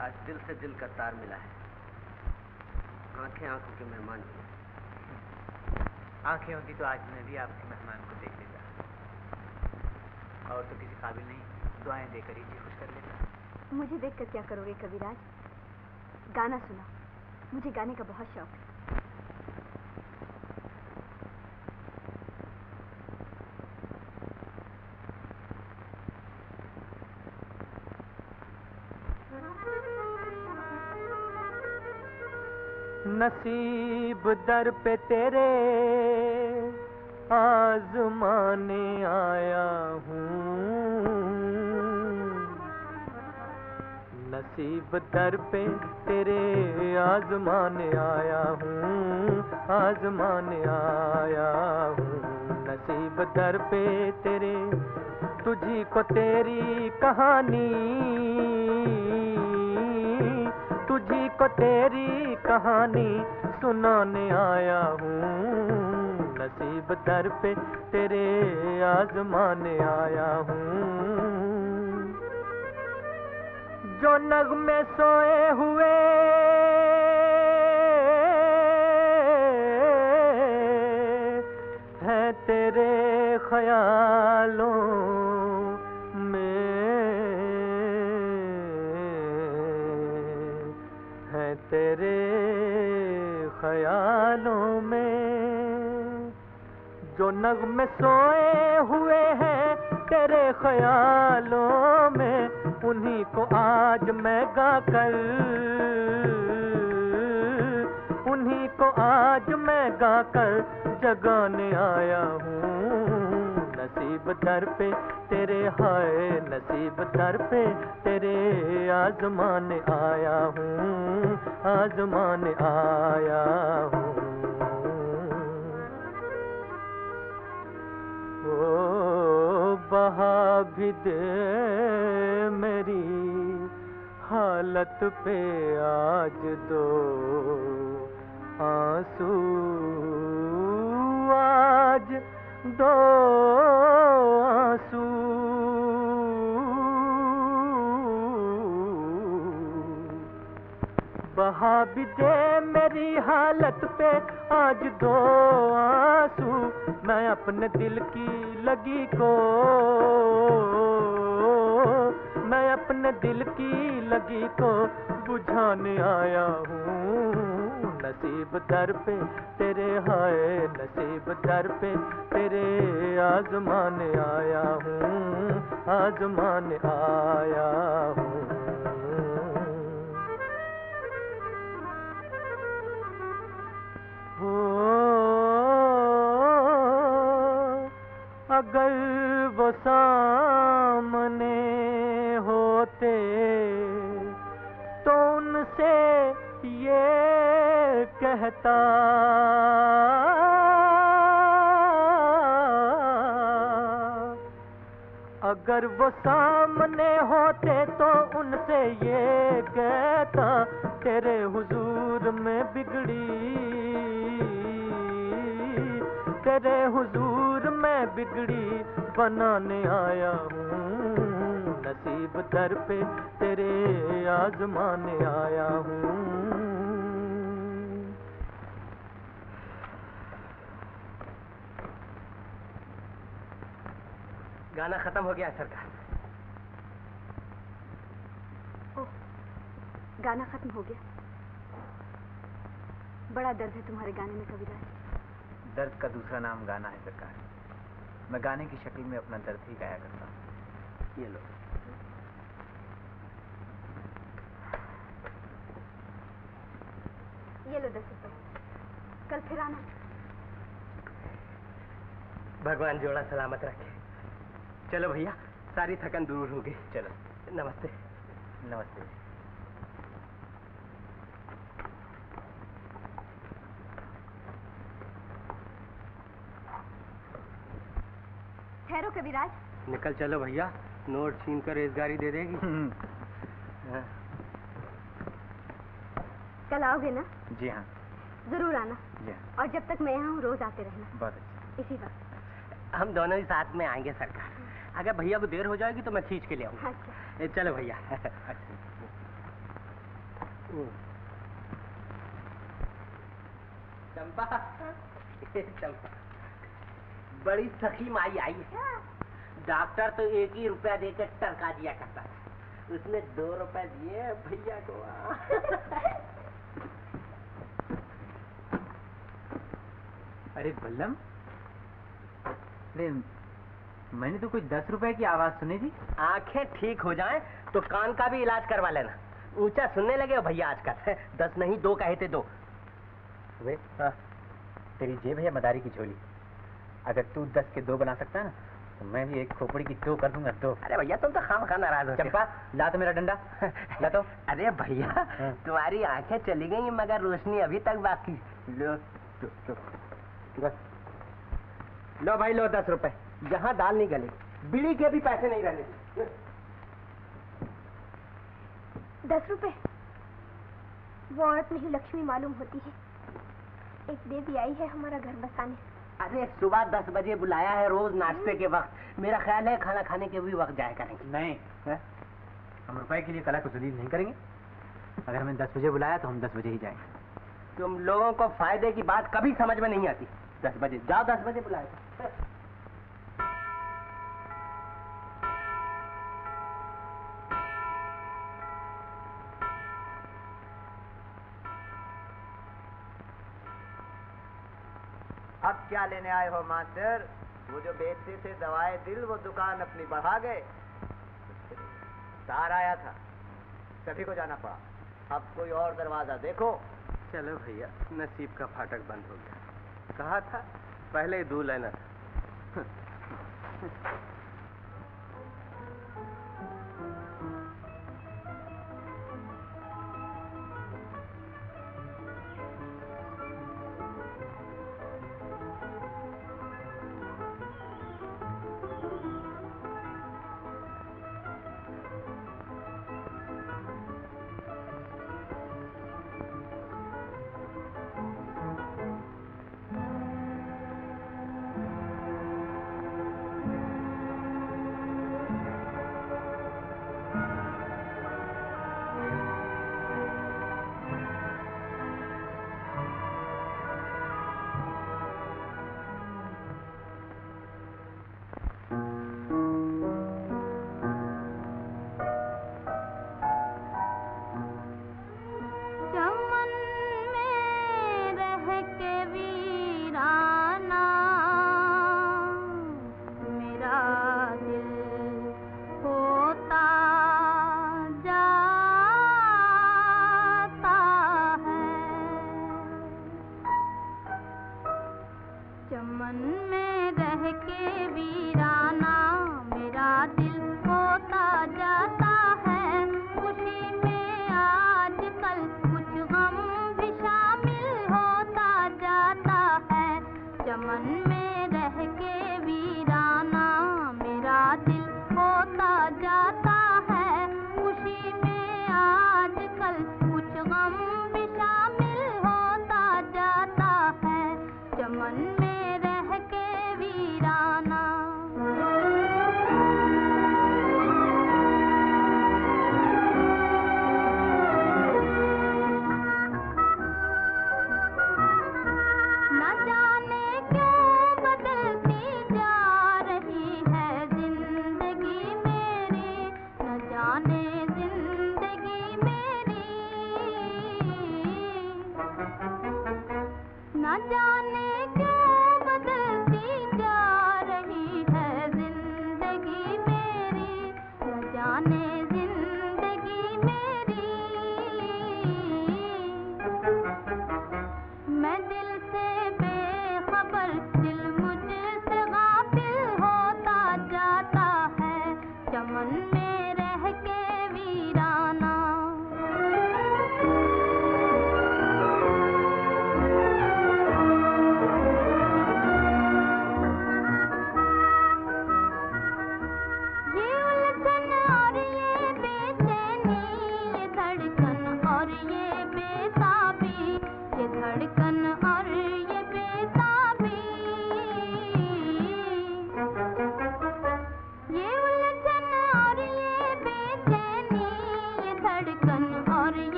आज दिल से दिल का तार मिला है, आंखें आंखों के मेहमान हुए। आंखें होती तो आज मैं भी आपके मेहमान को देख लेता, और तो किसी काबिल नहीं, दुआएं देकर ही जी खुश कर लेता। मुझे देखकर क्या करोगे कविराज? गाना सुना, मुझे गाने का बहुत शौक है। नसीब दर पे तेरे आजमाने आया हूँ, नसीब दर पे तेरे आजमाने आया हूँ, आजमाने आया हूँ, नसीब दर पे तेरे, तुझी को तेरी कहानी, तुझी को तेरी कहानी सुनाने आया हूँ, नसीब दर पे तेरे आजमाने आया हूँ। जो नगमे सोए हुए हैं तेरे ख्यालों में, हैं तेरे ख्यालों में, जो नगमे सोए हुए हैं तेरे ख्यालों में, उन्हीं को आज मैं गाकर, उन्हीं को आज मैं गाकर जगाने आया हूँ, नसीब दर पे तेरे, हाय नसीब दर पे तेरे आजमाने आया हूँ, आजमाने आया हूँ। ओ बहा भी दे मेरी हालत पे आज दो आंसू, आज दो आंसू, बहा भी दे मेरी हालत पे आज दो आंसू, मैं अपने दिल की लगी को, मैं अपने दिल की लगी को बुझाने आया हूँ, नसीब दर पे तेरे, हाय नसीब दर पे तेरे आजमाने आया हूँ, आजमाने आया हूँ। हो अगर वो सामने होते तो उनसे ये कहता, अगर वो सामने होते तो उनसे ये कहता, तेरे हुजूर में बिगड़ी, तेरे हुजूर में बिगड़ी बनाने आया हूँ, नसीब दर पे तेरे आजमाने आया हूँ। गाना खत्म हो गया सरकार। ओह, गाना खत्म हो गया। बड़ा दर्द है तुम्हारे गाने में कविराज। दर्द का दूसरा नाम गाना है सरकार। मैं गाने की शक्ल में अपना दर्द ही गाया करता हूँ। ये लो। ये लो 10 रुपए, कल फिर आना। भगवान जोड़ा सलामत रखे। चलो भैया, सारी थकन दूर हो गई। चलो, नमस्ते। नमस्ते। ठहरो कविराज। निकल चलो भैया, नोट छीन कर रेजगारी दे देगी। कल आओगे ना? जी हाँ। जरूर आना। जी हाँ। और जब तक मैं यहाँ हूँ रोज आते रहना। बहुत अच्छा। इसी वक्त। हम दोनों ही साथ में आएंगे सरकार। अगर भैया को देर हो जाएगी तो मैं खींच के ले आऊंगा। अच्छा। चलो भैया। अच्छा। चंपा, चंपा, बड़ी सखी माई आई है। डॉक्टर तो 1 ही रुपया देकर टरका दिया करता था, उसने 2 रुपए दिए भैया को। अरे बल्लम, अरे मैंने तो कुछ 10 रुपए की आवाज सुनी थी। आंखें ठीक हो जाएं तो कान का भी इलाज करवा लेना। ऊंचा सुनने लगे हो भैया आजकल। 10 नहीं 2 कहे थे 2। वे तेरी जेब है मदारी की झोली। अगर तू 10 के 2 बना सकता है ना तो मैं भी एक खोपड़ी की 2 कर दूंगा 2। अरे भैया तुम तो खामखा नाराज हो। चंपा ला तो मेरा डंडा ला तो। अरे भैया तुम्हारी आंखें चली गई मगर रोशनी अभी तक बाकी। लो लो भाई लो 10 रुपए। यहाँ दाल नहीं गलेगी, बीड़ी के भी पैसे नहीं रहने। 10 रुपए? वो औरत नहीं लक्ष्मी मालूम होती है। एक देवी आई है हमारा घर बसाने। अरे सुबह 10 बजे बुलाया है, रोज नाश्ते के वक्त। मेरा ख्याल है खाना खाने के भी वक्त जाया करेंगे। नहीं हम रुपए के लिए कला को जलील नहीं करेंगे। अगर हमें 10 बजे बुलाया तो हम 10 बजे ही जाएंगे। तुम लोगों को फायदे की बात कभी समझ में नहीं आती। 10 बजे जाओ, 10 बजे बुलाया। अब क्या लेने आए हो मास्टर? वो जो बेचते थे दवाएं दिल, वो दुकान अपनी बढ़ा गए। तार आया था, सभी को जाना पड़ा। अब कोई और दरवाजा देखो। चलो भैया, नसीब का फाटक बंद हो गया। कहा था पहले ही दूल्हा लेना था।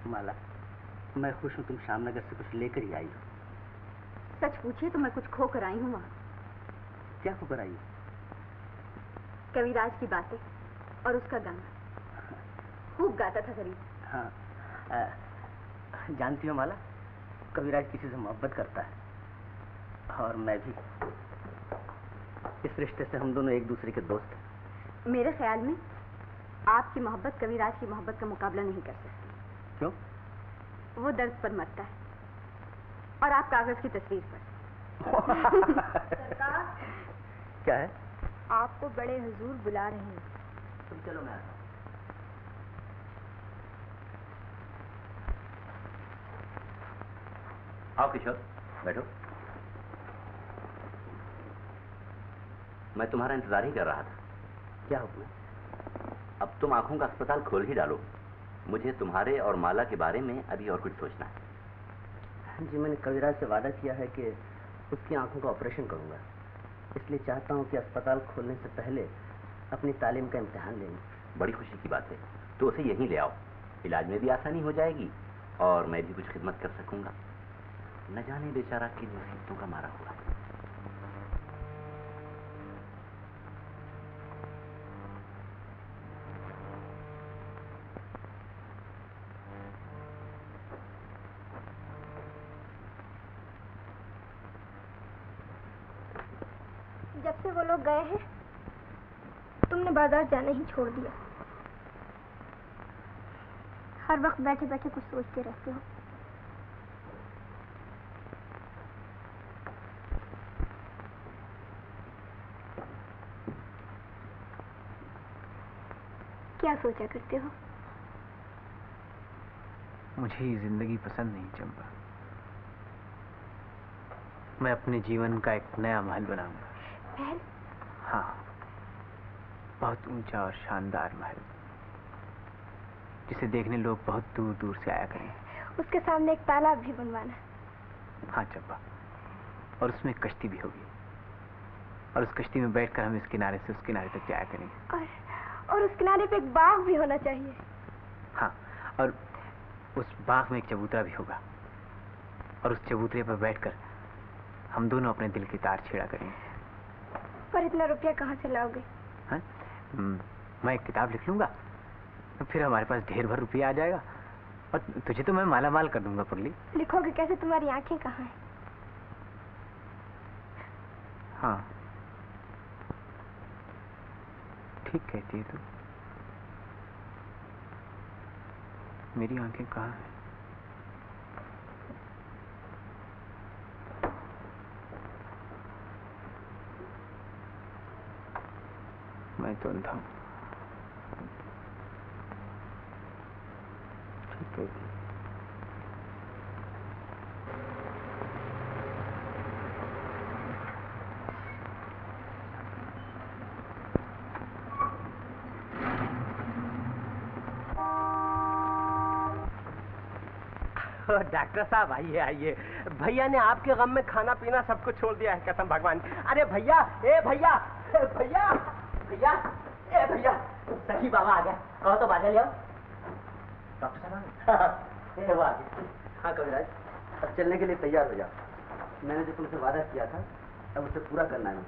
माला, मैं खुश हूँ तुम श्यामनगर से कुछ लेकर ही आई हो। सच पूछिए तो मैं कुछ खो कर आई हूँ वहाँ। क्या खबर आई? कविराज की बातें और उसका गाना। खूब गाता था गरीब। हाँ, जानती हो माला, कविराज किसी से मोहब्बत करता है और मैं भी। इस रिश्ते से हम दोनों एक दूसरे के दोस्त हैं। मेरे ख्याल में आपकी मोहब्बत कविराज की मोहब्बत का मुकाबला नहीं कर सकती। क्यों? वो दर्द पर मरता है और आप कागज की तस्वीर पर। सरकार, क्या है? आपको बड़े हुजूर बुला रहे हैं। तुम चलो, मैं आता हूँ। आओ किशोर, बैठो। मैं तुम्हारा इंतजार ही कर रहा था। क्या हुक्म है? अब तुम आंखों का अस्पताल खोल ही डालो। मुझे तुम्हारे और माला के बारे में अभी और कुछ सोचना है। जी, मैंने कविराज से वादा किया है कि उसकी आंखों का ऑपरेशन करूंगा, इसलिए चाहता हूँ कि अस्पताल खोलने से पहले अपनी तालीम का इम्तिहान ले लूं। बड़ी खुशी की बात है, तो उसे यहीं ले आओ। इलाज में भी आसानी हो जाएगी और मैं भी कुछ खिदमत कर सकूंगा। न जाने बेचारा किन मुसीबतों का मारा हुआ है। जब से वो लोग गए हैं तुमने बाजार जाना ही छोड़ दिया। हर वक्त बैठे बैठे कुछ सोचते रहते हो। क्या सोचा करते हो? मुझे ये जिंदगी पसंद नहीं चंपा। मैं अपने जीवन का एक नया महल बनाऊंगा। महल? हाँ, बहुत ऊंचा और शानदार महल, जिसे देखने लोग बहुत दूर दूर से आया करेंगे। उसके सामने एक तालाब भी बनवाना। हाँ चंपा, और उसमें एक कश्ती भी होगी, और उस कश्ती में बैठकर हम इस किनारे से उस किनारे तक जाया करेंगे। और उस किनारे पे एक बाग भी होना चाहिए। हाँ, और उस बाग में एक चबूतरा भी होगा, और उस चबूतरे पर बैठकर हम दोनों अपने दिल की तार छेड़ा करेंगे। पर इतना रुपया कहाँ से लाओगे? हाँ? मैं एक किताब लिख लूंगा, फिर हमारे पास ढेर भर रुपया आ जाएगा, और तुझे तो मैं माला माल कर दूंगा पगली। लिखोगे कैसे? तुम्हारी आंखें कहाँ हैं? हाँ, ठीक कहती है तू। मेरी आंखें कहाँ हैं? मैं तो अंधा हूँ। ठीक है। डॉक्टर साहब आइए आइए। भैया ने आपके गम में खाना पीना सब कुछ छोड़ दिया है, कसम भगवान की। अरे भैया, ए भैया, भैया, भैया, ए भैया, सखी बाबा आ गया। कहो तो बाजा ले आओ। डॉक्टर साहब ये वो आ गए। हाँ कविराज, अब चलने के लिए तैयार हो जाओ। मैंने जो तुमसे वादा किया था अब उसे पूरा करना है।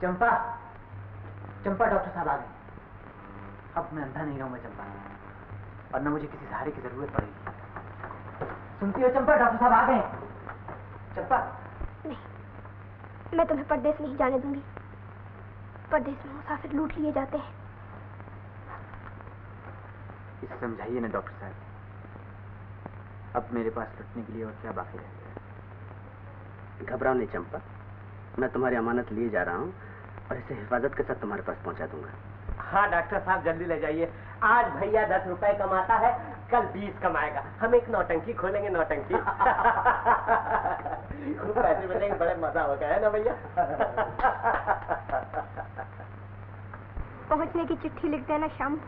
चंपा, चंपा, डॉक्टर साहब आ गए। अब मैं अंधा नहीं रहूंगा चंपा, और न मुझे किसी सहारे की जरूरत पड़ेगी। सुनती हो चंपा? डॉक्टर साहब आ गए। चंपा, नहीं, मैं तुम्हें परदेश नहीं जाने दूंगी। परदेश में मुसाफिर लूट लिए जाते हैं। इसे समझाइए ना डॉक्टर साहब। अब मेरे पास लुटने के लिए और क्या बाकी रह गया? घबराओ नहीं चंपा, मैं तुम्हारी अमानत लिए जा रहा हूँ और इसे हिफाजत के साथ तुम्हारे पास पहुँचा दूंगा। हाँ डॉक्टर साहब, जल्दी ले जाइए। आज भैया 10 रुपए कमाता है, कल 20 कमाएगा। हम एक नौटंकी खोलेंगे, नौटंकी। खूब पैसे मिलेंगे, बड़े मजा होगा, है ना भैया? पहुंचने की चिट्ठी लिख देना श्याम।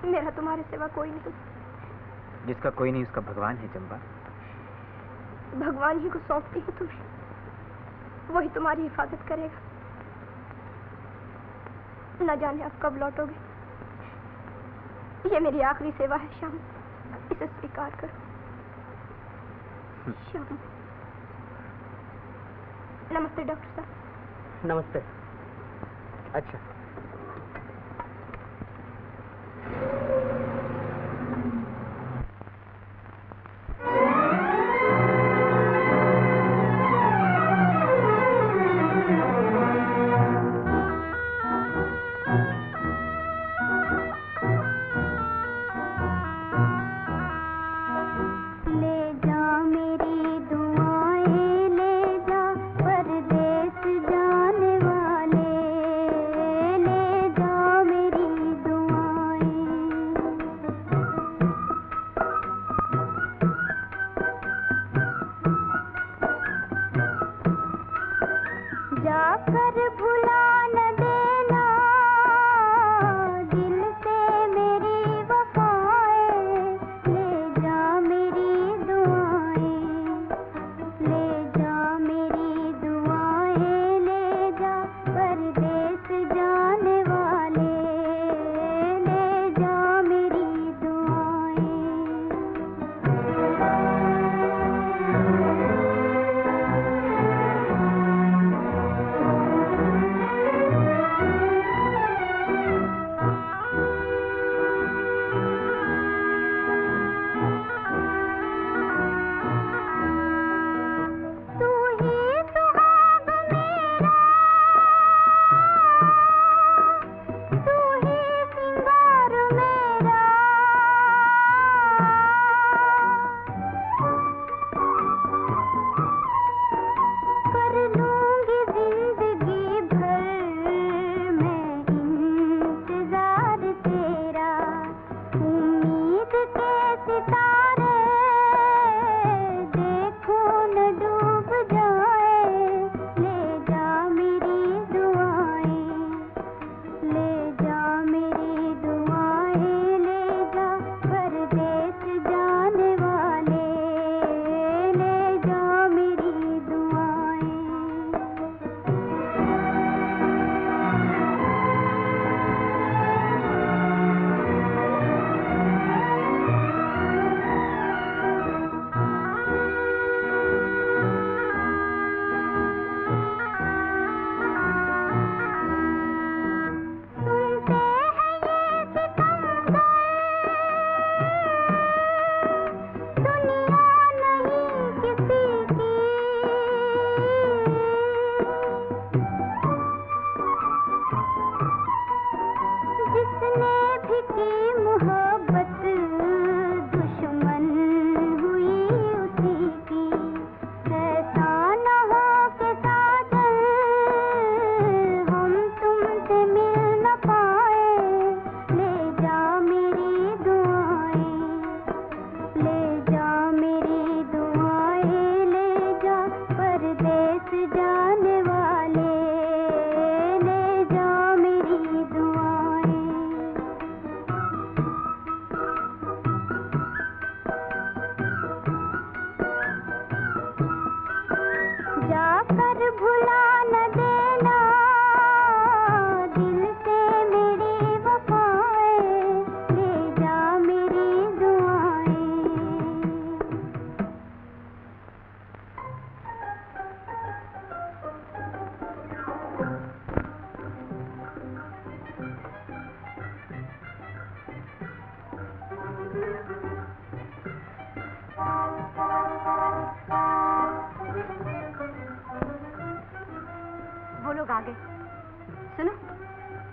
मेरा तुम्हारे सिवा कोई नहीं। जिसका कोई नहीं उसका भगवान है चंपा। भगवान ही को सौंपती हूँ तुम्हें, वही तुम्हारी हिफाजत करेगा। न जाने आप कब लौटोगे। ये मेरी आखिरी सेवा है श्याम, इसे स्वीकार करो। श्याम। नमस्ते डॉक्टर साहब। नमस्ते। अच्छा,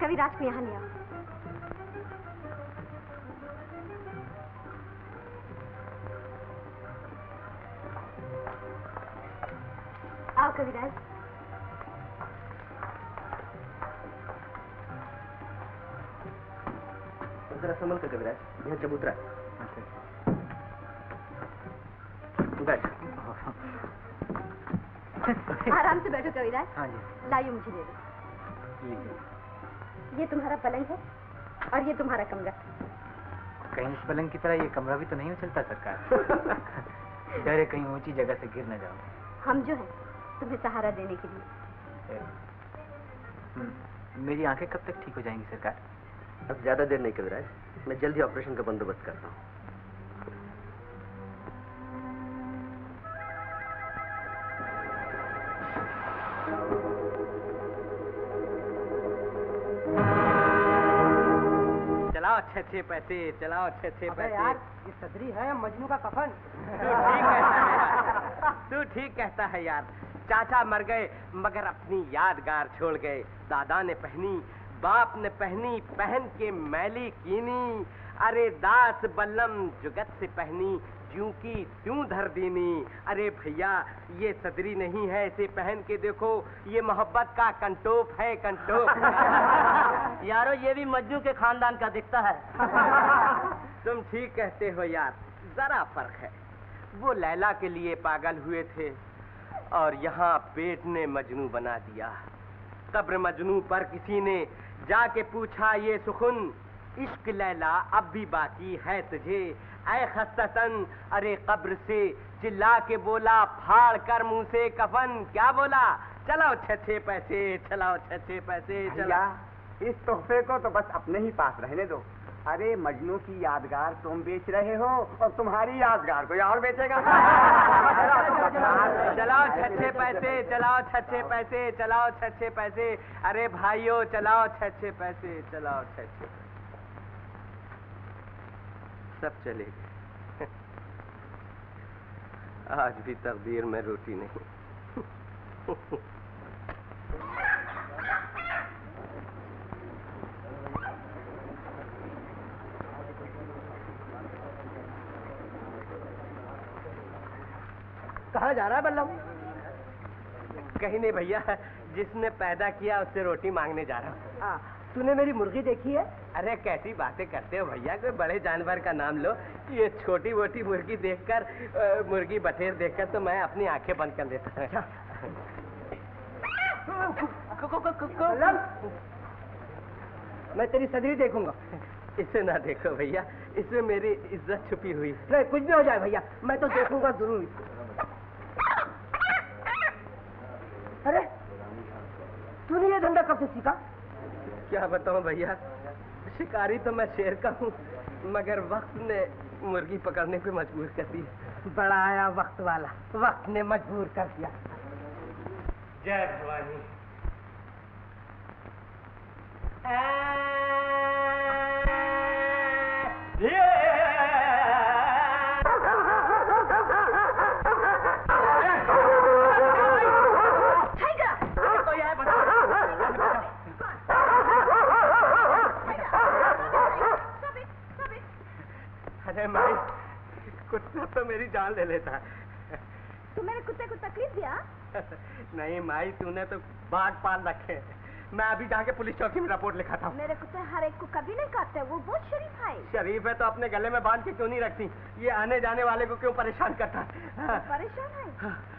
कविराज को यहाँ ले आओ। आओ कविराज। जरा संभल कर कविराज, यह चबूतरा है। बैठ। आराम से बैठो कविराज। हाँ जी। लाइए मुझे दे दो। ये तुम्हारा पलंग है और ये तुम्हारा कमरा। कहीं इस पलंग की तरह ये कमरा भी तो नहीं उछलता सरकार। डर है कहीं ऊंची जगह से गिर न जाओ। हम जो हैं तुम्हें सहारा देने के लिए। मेरी आंखें कब तक ठीक हो जाएंगी सरकार? अब ज्यादा देर नहीं कविराज, मैं जल्दी ऑपरेशन का बंदोबस्त करता हूँ। चलाओ अच्छे पैसे, चलाओ अच्छे पैसे। यार ये सदरी है मजनू का कफन। तू ठीक कहता है यार। चाचा मर गए मगर अपनी यादगार छोड़ गए। दादा ने पहनी, बाप ने पहनी, पहन के मैली कीनी। अरे दास बल्लम जुगत से पहनी, ज्यों की त्यों धर दीनी। अरे भैया ये सदरी नहीं है, इसे पहन के देखो, ये मोहब्बत का कंटोप है, कंटोप। यारो ये भी मजनू के खानदान का दिखता है। तुम ठीक कहते हो यार, जरा फर्क है। वो लैला के लिए पागल हुए थे और यहाँ पेट ने मजनू बना दिया। कब्र मजनू पर किसी ने जाके पूछा ये सुखुन, इश्क लैला अब भी बाकी है तुझे ऐ खस्ततन। अरे कब्र से चिल्ला के बोला, फाड़ कर मुंह से कफन। क्या बोला? चलाओ छे पैसे, चलाओ छे पैसे। चला इस तोहफे को तो बस अपने ही पास रहने दो। अरे मजनू की यादगार तुम बेच रहे हो और तुम्हारी यादगार कोई और बेचेगा। चलाओ छे पैसे, चलाओ छे पैसे, चलाओ छे पैसे। अरे भाइयों चलाओ छे पैसे, चलाओ छे। सब चले गए। आज भी तकदीर में रोटी नहीं। कहाँ जा रहा है बल्लम? कहीं नहीं भैया, जिसने पैदा किया उससे रोटी मांगने जा रहा हूँ। हाँ, तूने मेरी मुर्गी देखी है? अरे कैसी बातें करते हो भैया, कोई बड़े जानवर का नाम लो। ये छोटी मोटी मुर्गी देखकर, मुर्गी बटेर देखकर तो मैं अपनी आंखें बंद कर देता हूँ। मैं तेरी सदरी देखूंगा। इसे ना देखो भैया, इसमें मेरी इज्जत छुपी हुई। नहीं कुछ भी हो जाए भैया, मैं तो देखूंगा जरूर। अरे तूने ये धंधा कब से सीखा? क्या बताऊं भैया, शिकारी तो मैं शेर का हूँ, मगर वक्त ने मुर्गी पकड़ने पे मजबूर कर दिया। बड़ा आया वक्त वाला, वक्त ने मजबूर कर दिया। जय भवानी। अरे माई, कुत्ता तो मेरी जान ले लेता है। तू मेरे कुत्ते को तकलीफ दिया? नहीं माई, तूने तो बाघ पाल रखे। मैं अभी जाके पुलिस चौकी में रिपोर्ट लिखाता हूँ। मेरे कुत्ते हर एक को कभी नहीं काटते, वो बहुत शरीफ है। शरीफ है तो अपने गले में बांध के क्यों नहीं रखती? ये आने जाने वाले को क्यों परेशान करता है? परेशान है?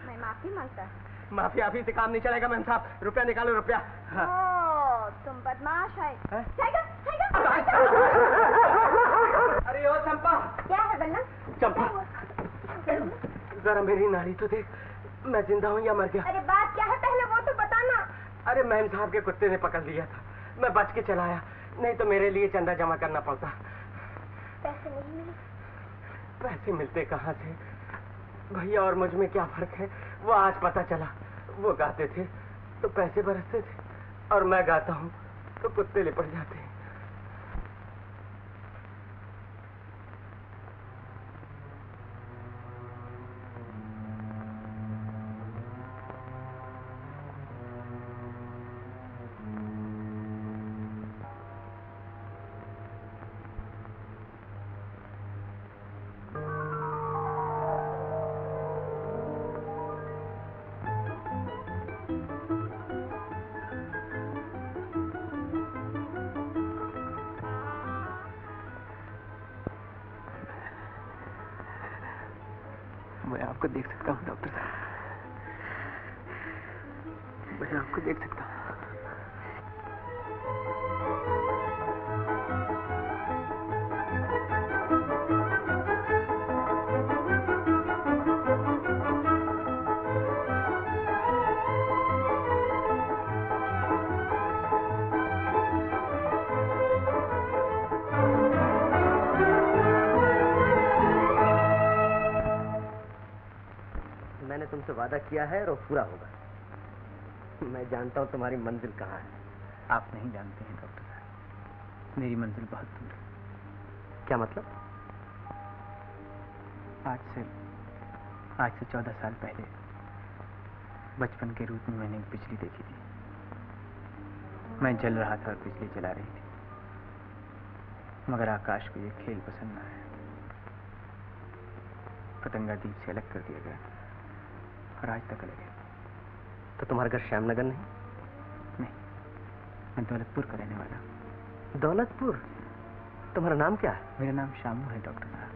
मैं माफी मांगता। माफी आफी से काम नहीं चलेगा मैम साहब, रुपया निकालो रुपया। ओ, तुम बदमाश है। अरे ओ चंपा। क्या है बल्ला? चंपा, जरा मेरी नाड़ी तो देख, मैं जिंदा हूँ या मर गया? अरे बात क्या है पहले वो तो बताना। अरे मैम साहब के कुत्ते ने पकड़ लिया था, मैं बच के चला आया, नहीं तो मेरे लिए चंदा जमा करना पड़ता। पैसे नहीं मिले? पैसे मिलते कहाँ से? भैया और मुझ में क्या फर्क है, वो आज पता चला। वो गाते थे तो पैसे बरसते थे, और मैं गाता हूँ तो कुत्ते लिपट जाते हैं। मैं आपको देख सकता हूँ डॉक्टर साहब, मैं आपको देख सकता हूँ। तुमसे वादा किया है और वो पूरा होगा। मैं जानता हूँ तुम्हारी मंजिल कहाँ है। आप नहीं जानते हैं डॉक्टर साहब, मेरी मंजिल बहुत दूर है। क्या मतलब? आज से 14 साल पहले बचपन के रूप में मैंने एक बिजली देखी थी। मैं जल रहा था और बिजली जला रही थी, मगर आकाश को ये खेल पसंद न आया। पतंगा दीप से अलग कर दिया गया और आज तक अलग है। तो तुम्हारा घर श्यामनगर नहीं? नहीं, मैं दौलतपुर का रहने वाला हूँ। दौलतपुर? तुम्हारा नाम क्या है? मेरा नाम शामू है डॉक्टर साहब।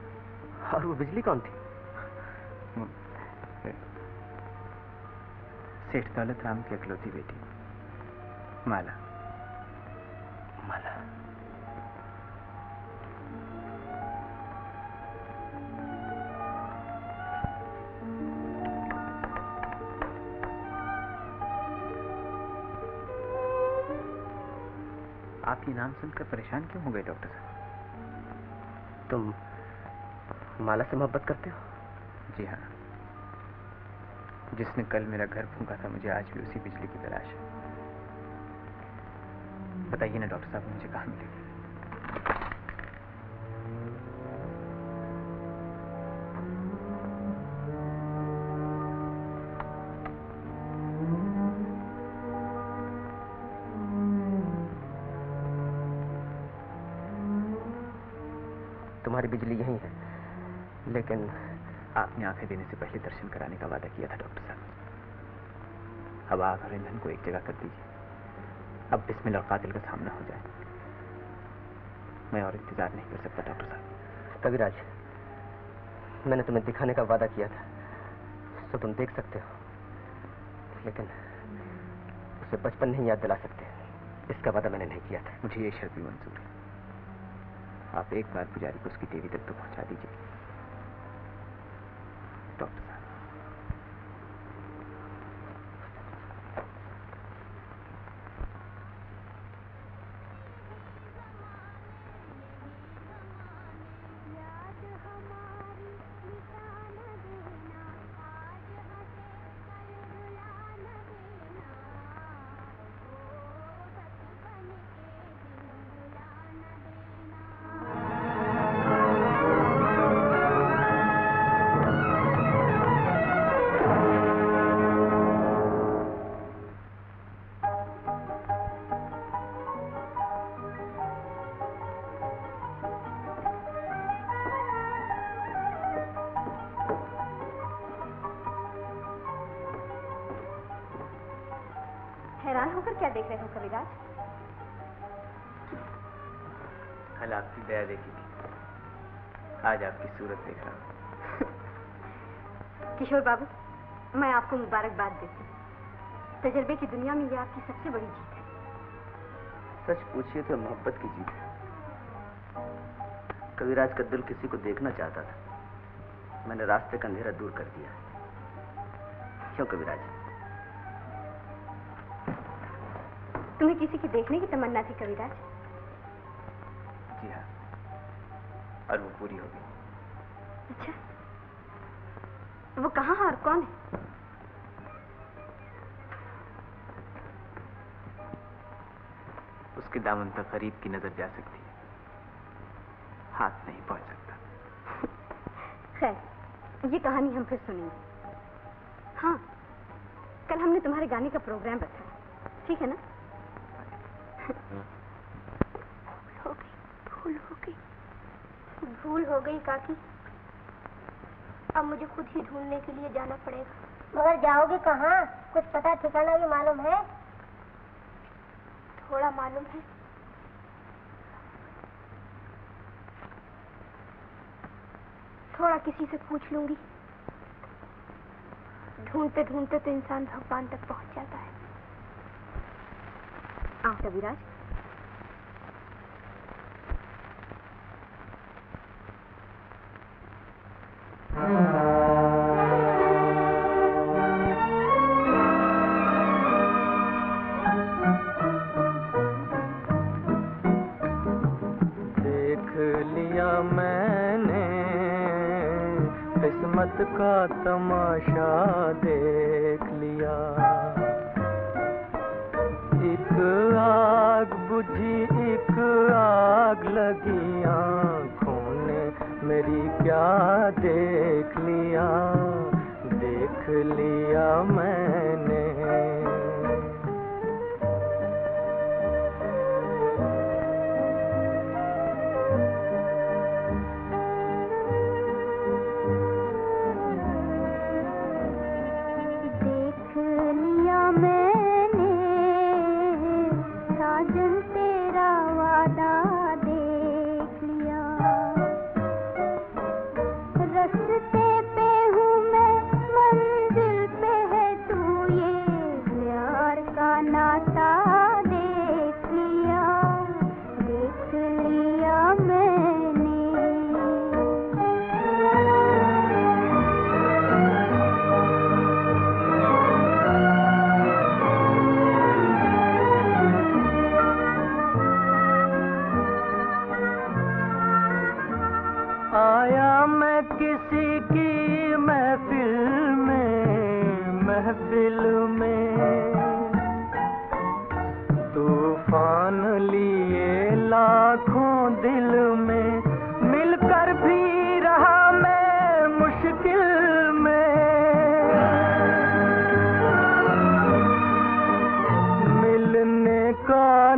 और वो बिजली कौन थी? सेठ दौलत राम की इकलौती बेटी माला। माला? आप ये नाम सुनकर परेशान क्यों हो गए डॉक्टर साहब? तुम माला से मोहब्बत करते हो? जी हाँ। जिसने कल मेरा घर फूंका था, मुझे आज भी उसी बिजली की तलाश है। बताइए ना डॉक्टर साहब, मुझे कहाँ मिलेगी? तुम्हारी बिजली यही है, लेकिन आपने आंखें देने से पहले दर्शन कराने का वादा किया था डॉक्टर साहब। अब आग और ईंधन को एक जगह कर दीजिए। अब बिस्मिल और कातिल का सामना हो जाए। मैं और इंतजार नहीं कर सकता डॉक्टर साहब। कविराज, मैंने तुम्हें दिखाने का वादा किया था, तो तुम देख सकते हो, लेकिन उसे बचपन नहीं याद दिला सकते। इसका वादा मैंने नहीं किया था। मुझे ये शर्त भी मंजूर है। आप एक बार पुजारी को उसकी देवी तक तो पहुंचा दीजिए डॉक्टर साहब। हैरान होकर क्या देख रहे हो कविराज? कल आपकी दया देखी थी, आज आपकी सूरत देख रहा हूँ। किशोर बाबू, मैं आपको मुबारकबाद देती हूँ। तजर्बे की दुनिया में ये आपकी सबसे बड़ी जीत है। सच पूछिए तो मोहब्बत की जीत है। कविराज का दिल किसी को देखना चाहता था, मैंने रास्ते का अंधेरा दूर कर दिया। क्यों कविराज? तुम्हें किसी की देखने की तमन्ना थी कविराज? जी हाँ, और वो पूरी हो गई। अच्छा, वो कहाँ है और कौन है? उसके दामन तक करीब की नजर जा सकती है, हाथ नहीं पहुंच सकता। खैर, ये कहानी हम फिर सुनेंगे। हाँ, कल हमने तुम्हारे गाने का प्रोग्राम रखा है, ठीक है ना? भूल हो गई काकी। अब मुझे खुद ही ढूंढने के लिए जाना पड़ेगा। मगर जाओगे कहाँ? कुछ पता ठिकाना भी मालूम है? थोड़ा मालूम है। थोड़ा किसी से पूछ लूंगी। ढूंढते ढूंढते तो इंसान भगवान तक पहुंच जाता है। आओ कविराज। देख लिया मैंने किस्मत किस्मत का तमाशा देख लिया। एक आग बुझी एक आग लगी आँखों ने मेरी क्या देख लिया, देख लिया मैंने।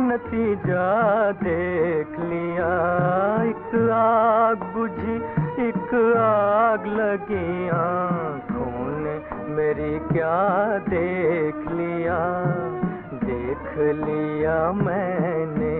नतीजा देख लिया। एक आग बुझी एक आग लगी आँखों ने मेरी क्या देख लिया, देख लिया मैंने।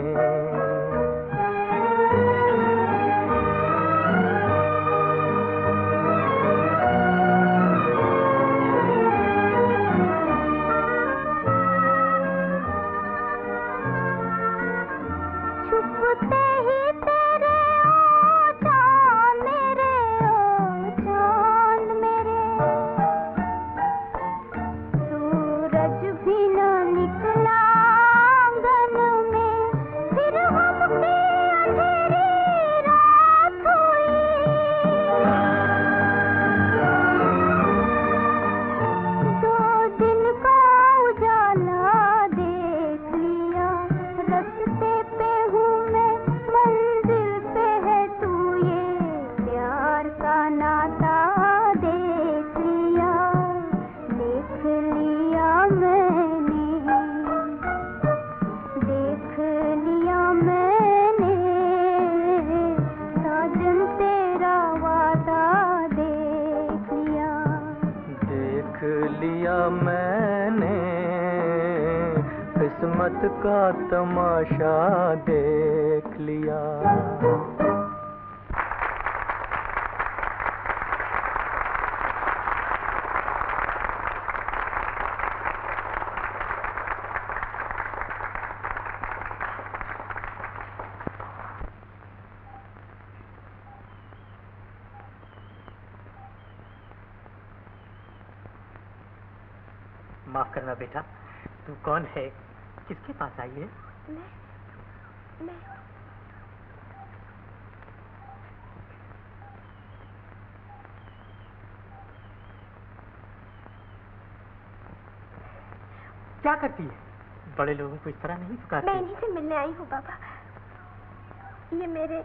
किस्मत का तमाशा देख लिया। माफ करना बेटा, तू कौन है, किसके पास आई है? मैं क्या करती है? बड़े लोगों को इस तरह नहीं पुकारती। मैं इन्हीं से मिलने आई हूँ बाबा। ये मेरे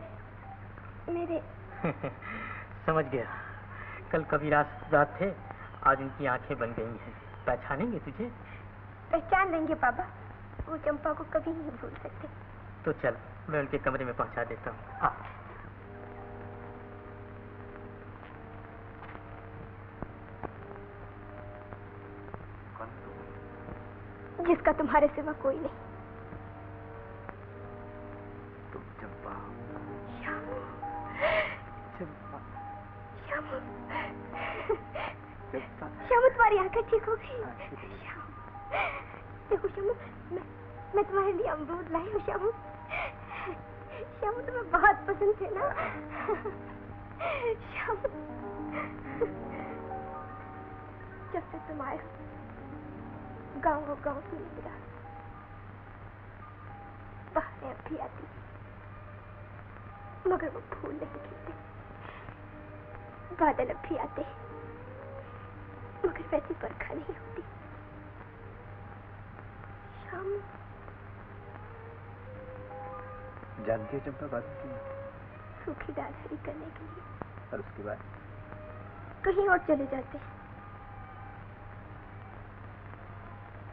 समझ गया। कल कबीराज रात थे, आज उनकी आंखें बन गई हैं। पहचानेंगे तुझे? पहचान लेंगे बाबा, वो चंपा को कभी नहीं भूल सकते। तो चल, मैं उनके कमरे में पहुंचा देता हूँ। हाँ। जिसका तुम्हारे सिवा कोई नहीं। तुम चंपा। श्यामू। चंपा। श्यामू। चंपा। श्यामू, तुम्हारी आंखें ठीक हो गई। देखो श्यामू, मैं तुम्हारे लिए अमरूद लाई हूँ श्यामू। श्यामू, तुम्हें बहुत पसंद थे ना। श्यामू, जब से तुम आए गाँव की निगरा बाहर अब भी आती, मगर वो फूल नहीं खिलते। बादल अब भी आते हैं, मगर वैसी बरखा नहीं होती। शाम जानती है चंपा बादल क्यों? सूखी डाल हरी करने के लिए। और उसके बाद कहीं और चले जाते हैं।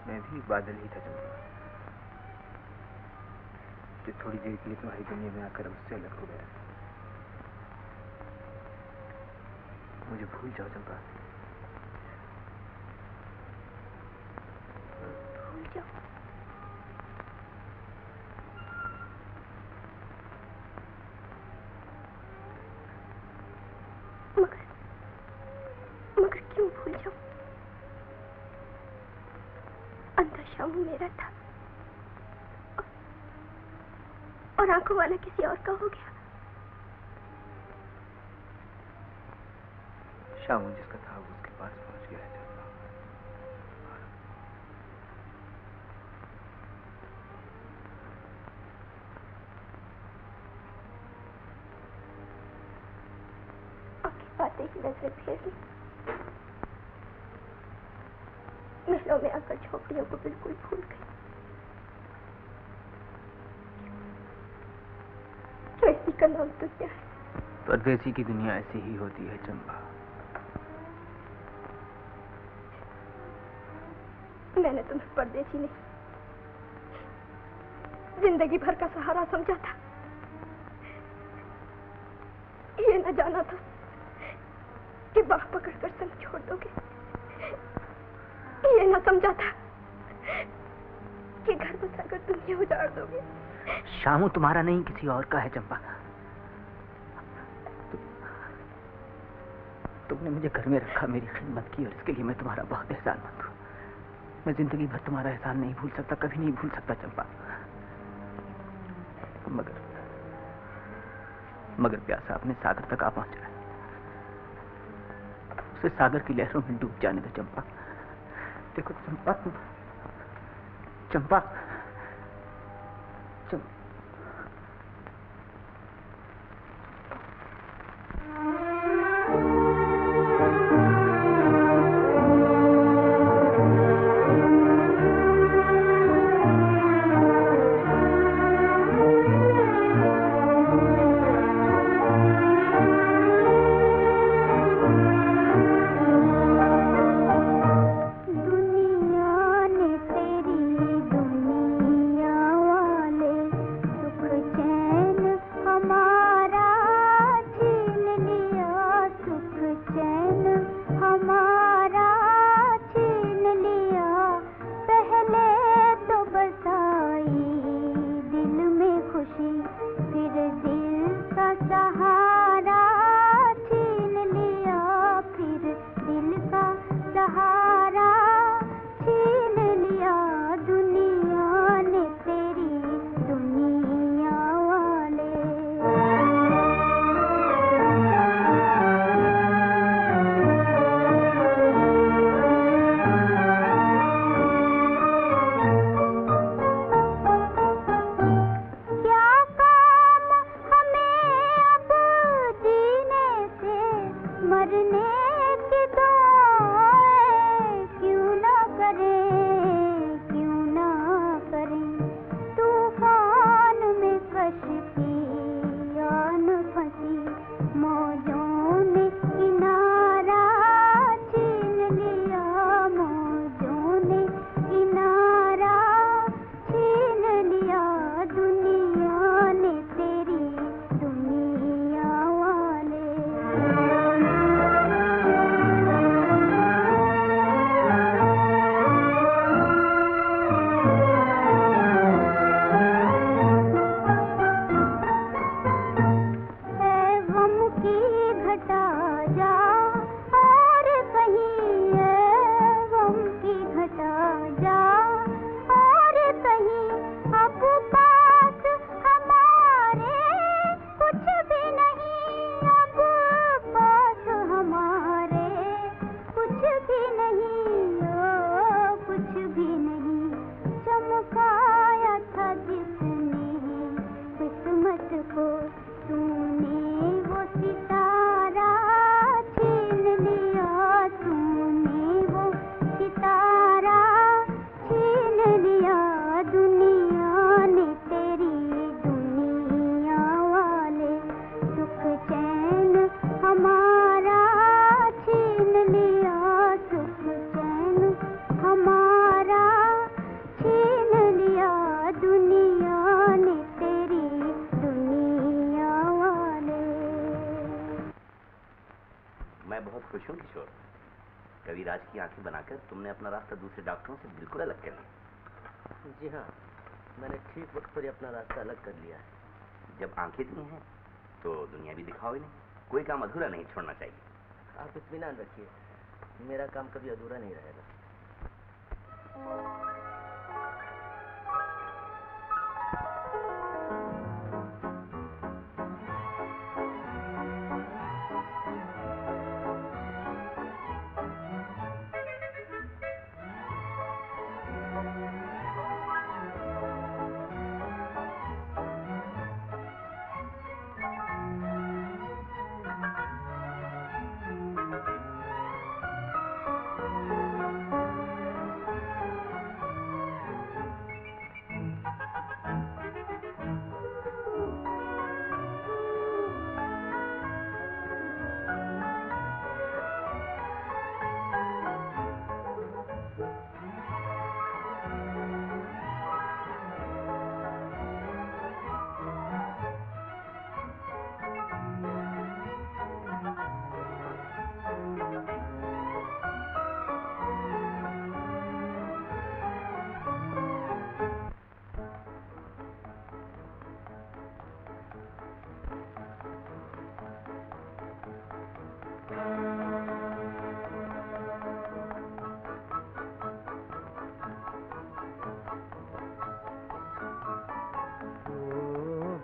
मैं भी बादल ही था चंपा, जो थोड़ी देर के लिए तुम्हारी दुनिया में आकर मुझसे अलग हो गया। मुझे भूल जाओ चंपा, भूल जाओ। मगर क्यों भूल जाऊं? अंधा शामू मेरा था और आंखों वाला किसी और का हो गया। शामू जिसका था वो उसके पास पहुंच गया है चंपा। आपकी बातें ही नजरें फेर ली। महलों में आकर झोपड़ियों को बिल्कुल भूल गई। क्यों इसी का नाम दुनिया है? परदेसी की दुनिया ऐसी ही होती है चंपा। मैंने तुम्हें परदेसी नहीं, जिंदगी भर का सहारा समझा था। ये न जाना था कि बाह पकड़कर संग छोड़ दोगे। ये न समझा था कि घर बसाकर दुनिया उजाड़ दोगे। शामू तुम्हारा नहीं किसी और का है चंपा। तुमने मुझे घर में रखा, मेरी खिदमत की, और इसके लिए मैं तुम्हारा बहुत एहसानमंद हूँ। मैं जिंदगी भर तुम्हारा एहसान नहीं भूल सकता, कभी नहीं भूल सकता चंपा। मगर प्यासा अपने सागर तक आ पहुंचा है। उसे सागर की लहरों में डूब जाने दो चंपा। देखो चंपा, चंपा, चंपा। को तूने वो सितारा खुश हूँ किशोर। कविराज की आंखें बनाकर तुमने अपना रास्ता दूसरे डॉक्टरों से बिल्कुल अलग कर लिया। जी हाँ, मैंने ठीक वक्त पर ही अपना रास्ता अलग कर लिया है। जब आंखें दी हैं तो दुनिया भी दिखाओ इन्हें, कोई काम अधूरा नहीं छोड़ना चाहिए। आप इत्मीनान रखिए, मेरा काम कभी अधूरा नहीं रहेगा।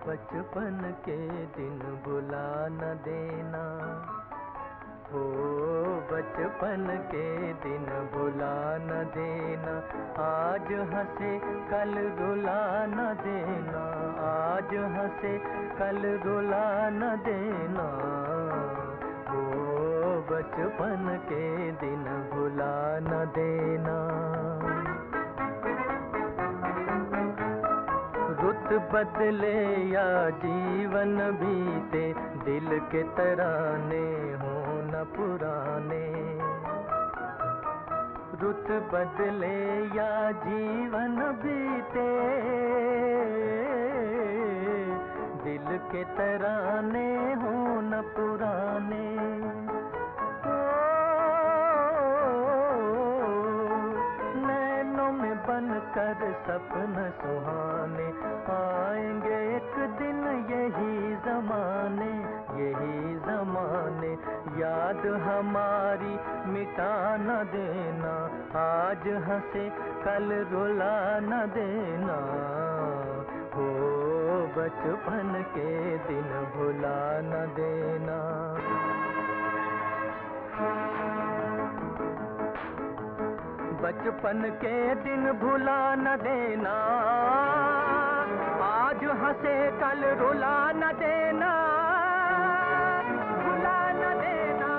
बचपन के दिन भुला न देना, हो बचपन के दिन भुला न देना, आज हंसे कल रुला न देना, आज हंसे कल रुला न देना, हो बचपन के दिन भुला न देना। रुत बदले या जीवन बीते, दिल के तराने हो न पुराने। रुत बदले या जीवन बीते, दिल के तराने हो न पुराने। नैनों में बनकर सपन सुहाने, आएंगे एक दिन यही ज़माने, यही ज़माने। याद हमारी मिटा न देना, आज हंसे कल रुला न देना, हो बचपन के दिन भुला न देना। बचपन के दिन भुला न देना, आज हंसे कल रुला न देना, भुला न देना,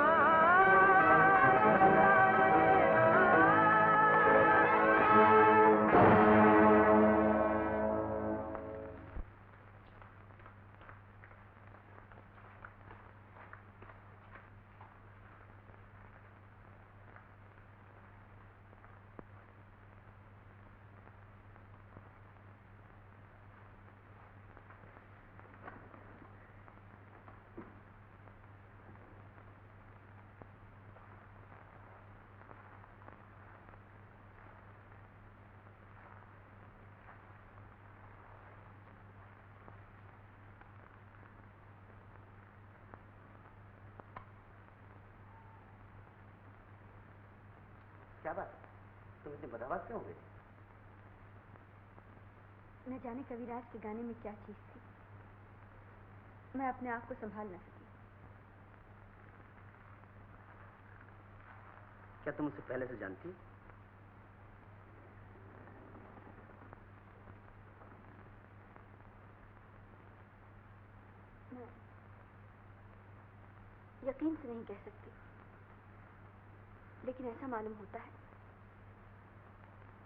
क्या बात, तुम इतनी बदहवास क्यों हो गई? न जाने कविराज के गाने में क्या चीज थी, मैं अपने आप को संभाल न सकी। क्या तुम उसे पहले से जानती? मैं यकीन से नहीं कह सकती, लेकिन ऐसा मालूम होता है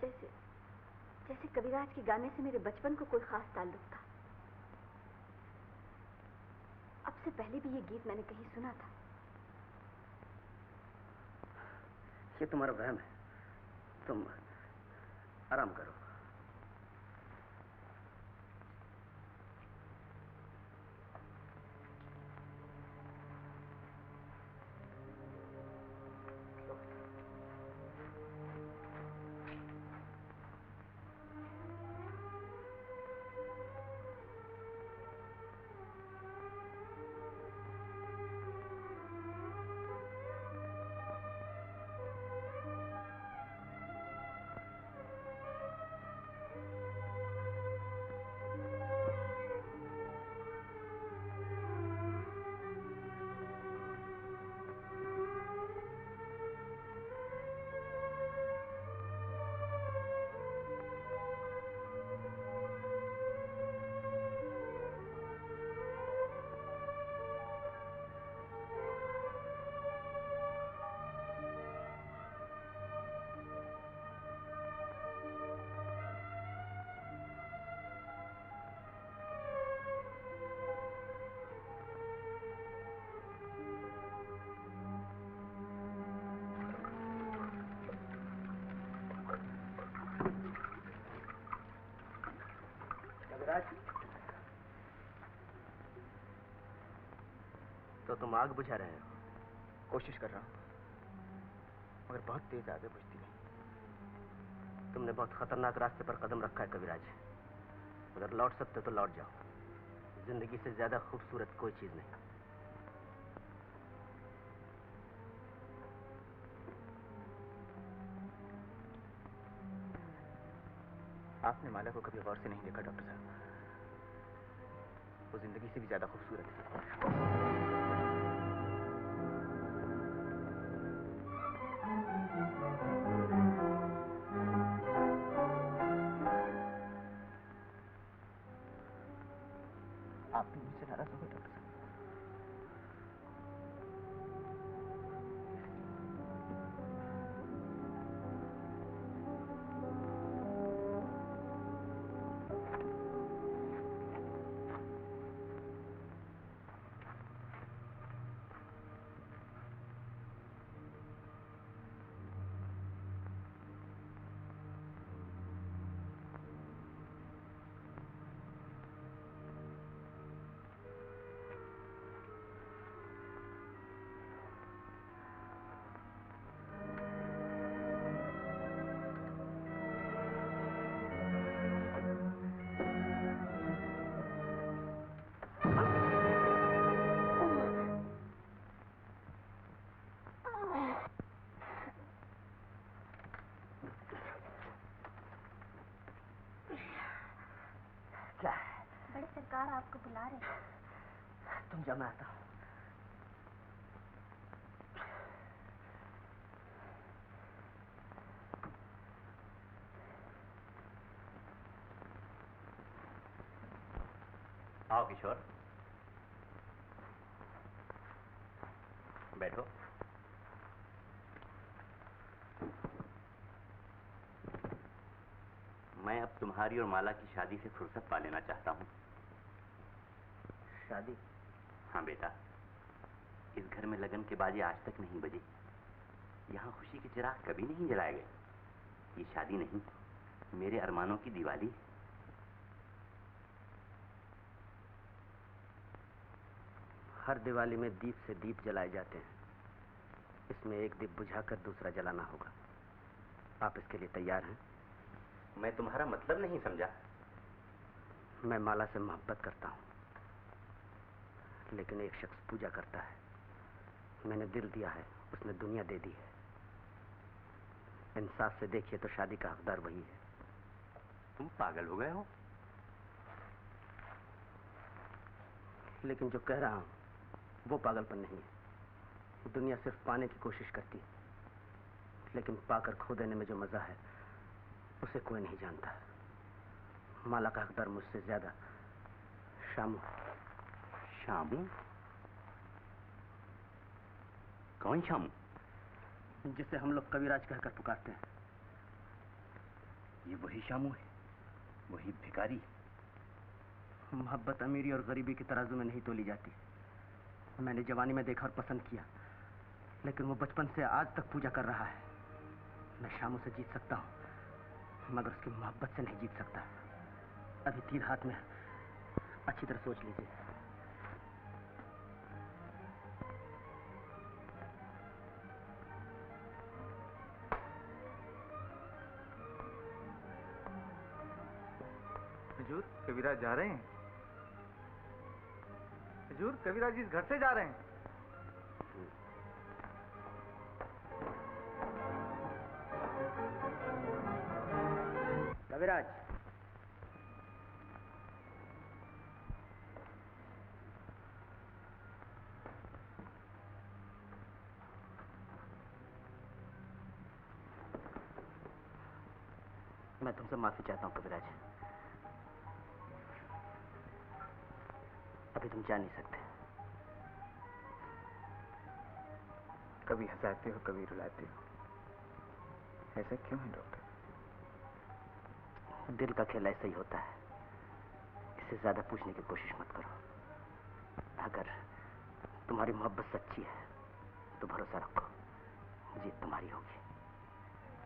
जैसे जैसे कविराज के गाने से मेरे बचपन को कोई खास ताल्लुक था। अब से पहले भी ये गीत मैंने कहीं सुना था। ये तुम्हारा वहम है, तुम आराम करो। तो तुम आग बुझा रहे हो? कोशिश कर रहा हूँ, मगर बहुत तेज आग है, बुझती नहीं। तुमने बहुत खतरनाक रास्ते पर कदम रखा है कविराज। अगर लौट सकते तो लौट जाओ। जिंदगी से ज्यादा खूबसूरत कोई चीज नहीं। आपने माला को कभी गौर से नहीं देखा डॉक्टर साहब। वो जिंदगी से भी ज्यादा खूबसूरत है। आप भी मुझसे नाराज हो गए डॉक्टर साहब? बड़े सरकार आपको बुला रहे हैं। तुम जाओ, मैं आता हूँ। आओ किशोर, बैठो। मैं अब तुम्हारी और माला की शादी से फुर्सत पा लेना चाहता हूँ। शादी? हाँ बेटा, इस घर में लगन के बाजे आज तक नहीं बजे। यहाँ खुशी के चिराग कभी नहीं जलाए गए। ये शादी नहीं, मेरे अरमानों की दिवाली। हर दिवाली में दीप से दीप जलाए जाते हैं। इसमें एक दीप बुझाकर दूसरा जलाना होगा। आप इसके लिए तैयार हैं? मैं तुम्हारा मतलब नहीं समझा। मैं माला से मोहब्बत करता हूं, लेकिन एक शख्स पूजा करता है। मैंने दिल दिया है, उसने दुनिया दे दी है। इंसाफ से देखिए तो शादी का हकदार वही है। तुम पागल हो गए हो? लेकिन जो कह रहा हूं वो पागलपन नहीं है। दुनिया सिर्फ पाने की कोशिश करती है, लेकिन पाकर खो देने में जो मजा है उसे कोई नहीं जानता। माला का हकदार मुझसे ज्यादा शामू। शामू? कौन शामू? जिसे हम लोग कविराज कहकर पुकारते हैं। ये वही शामू है, वही भिखारी। मोहब्बत अमीरी और गरीबी की तराजू में नहीं तोली जाती। मैंने जवानी में देखा और पसंद किया, लेकिन वो बचपन से आज तक पूजा कर रहा है। मैं शामू से जीत सकता हूं, मगर उसकी मोहब्बत से नहीं जीत सकता। अभी तीर हाथ में, अच्छी तरह सोच लीजिए। हुजूर, कविराज जा रहे हैं। हुजूर, कविराज इस घर से जा रहे हैं। कविराज, मैं तुमसे माफी चाहता हूं कविराज। अभी तुम जा नहीं सकते। कभी हंसाते हो, कभी रुलाते हो। ऐसा क्यों है डॉक्टर? दिल का खेल ऐसा ही होता है। इससे ज्यादा पूछने की कोशिश मत करो। अगर तुम्हारी मोहब्बत सच्ची है तो भरोसा रखो, जीत तुम्हारी होगी।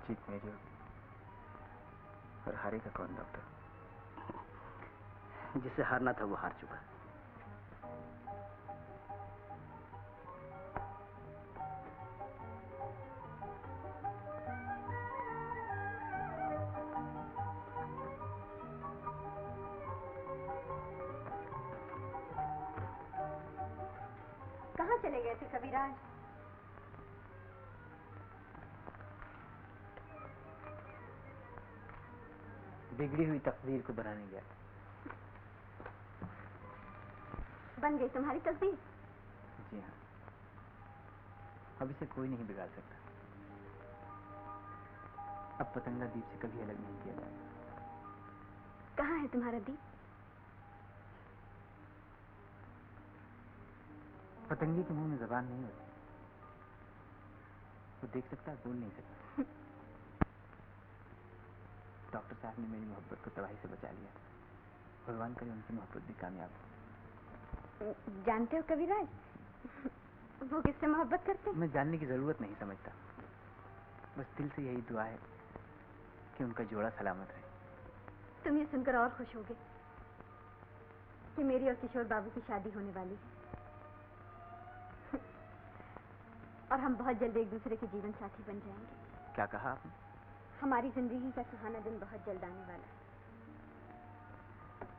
जीत मेरी होगी, और हारेगा कौन डॉक्टर? जिसे हारना था वो हार चुका। कहाँ चले गए थे कविराज? बिगड़ी हुई तकदीर को बनाने गया। बन गई तुम्हारी तकदीर? जी हाँ, अब इसे कोई नहीं बिगाड़ सकता। अब पतंगा दीप से कभी अलग नहीं किया जाएगा। कहाँ है तुम्हारा दीप? पतंगे के मुंह में जबान नहीं होती, वो देख सकता है, बोल नहीं सकता। डॉक्टर साहब ने मेरी मोहब्बत को तबाही से बचा लिया। भगवान करे उनकी मोहब्बत भी कामयाब हो। जानते हो कविराज, वो किससे मोहब्बत करते हैं? मैं जानने की जरूरत नहीं समझता, बस दिल से यही दुआ है कि उनका जोड़ा सलामत रहे। तुम ये सुनकर और खुश होगे कि मेरी और किशोर बाबू की शादी होने वाली है और हम बहुत जल्द एक दूसरे के जीवन साथी बन जाएंगे। क्या कहा आपने? हमारी जिंदगी का सुहाना दिन बहुत जल्द आने वाला है।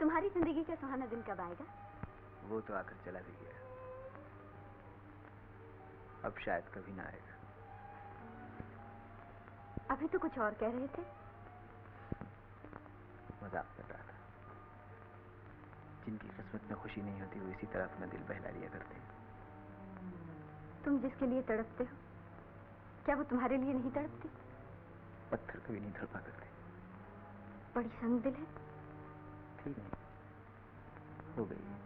तुम्हारी जिंदगी का सुहाना दिन कब आएगा? वो तो आकर चला भी गया, अब शायद कभी ना आएगा। अभी तो कुछ और कह रहे थे। मजाक कर रहा था। जिनकी किस्मत में खुशी नहीं होती वो इसी तरह अपना दिल बहला लिया करते हैं। तुम जिसके लिए तड़पते हो, क्या वो तुम्हारे लिए नहीं तड़पती? पत्थर कभी नहीं तड़पा करते। बड़ी संग दिल है। ठीक नहीं, हो गई है।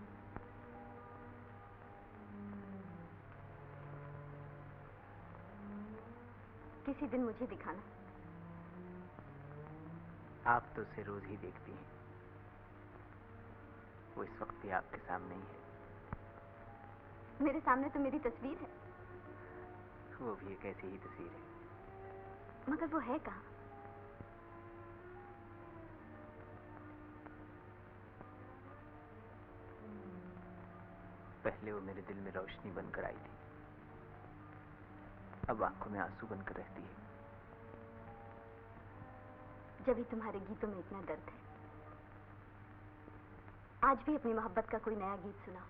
किसी दिन मुझे दिखाना। आप तो उसे रोज ही देखती हैं, वो इस वक्त भी आपके सामने ही है। मेरे सामने तो मेरी तस्वीर है। वो भी एक ऐसी ही तस्वीर है। मगर वो है कहाँ? पहले वो मेरे दिल में रोशनी बनकर आई थी, अब आंखों में आंसू बनकर रहती है। जब भी तुम्हारे गीतों में इतना दर्द है, आज भी अपनी मोहब्बत का कोई नया गीत सुनाओ।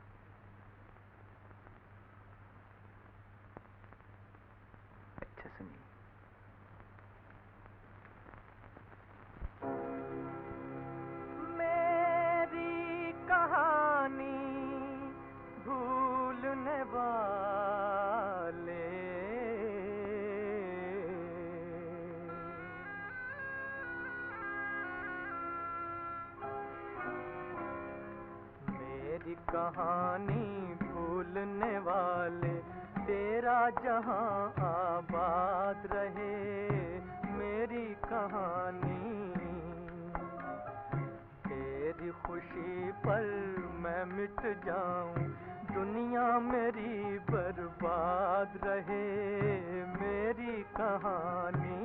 अच्छा सुनिए। मेरी कहानी भूलने वाले, मेरी कहानी भूलने वाले, तेरा जहां आबाद रहे। मेरी कहानी तेरी खुशी पर मैं मिट जाऊं, दुनिया मेरी बर्बाद रहे। मेरी कहानी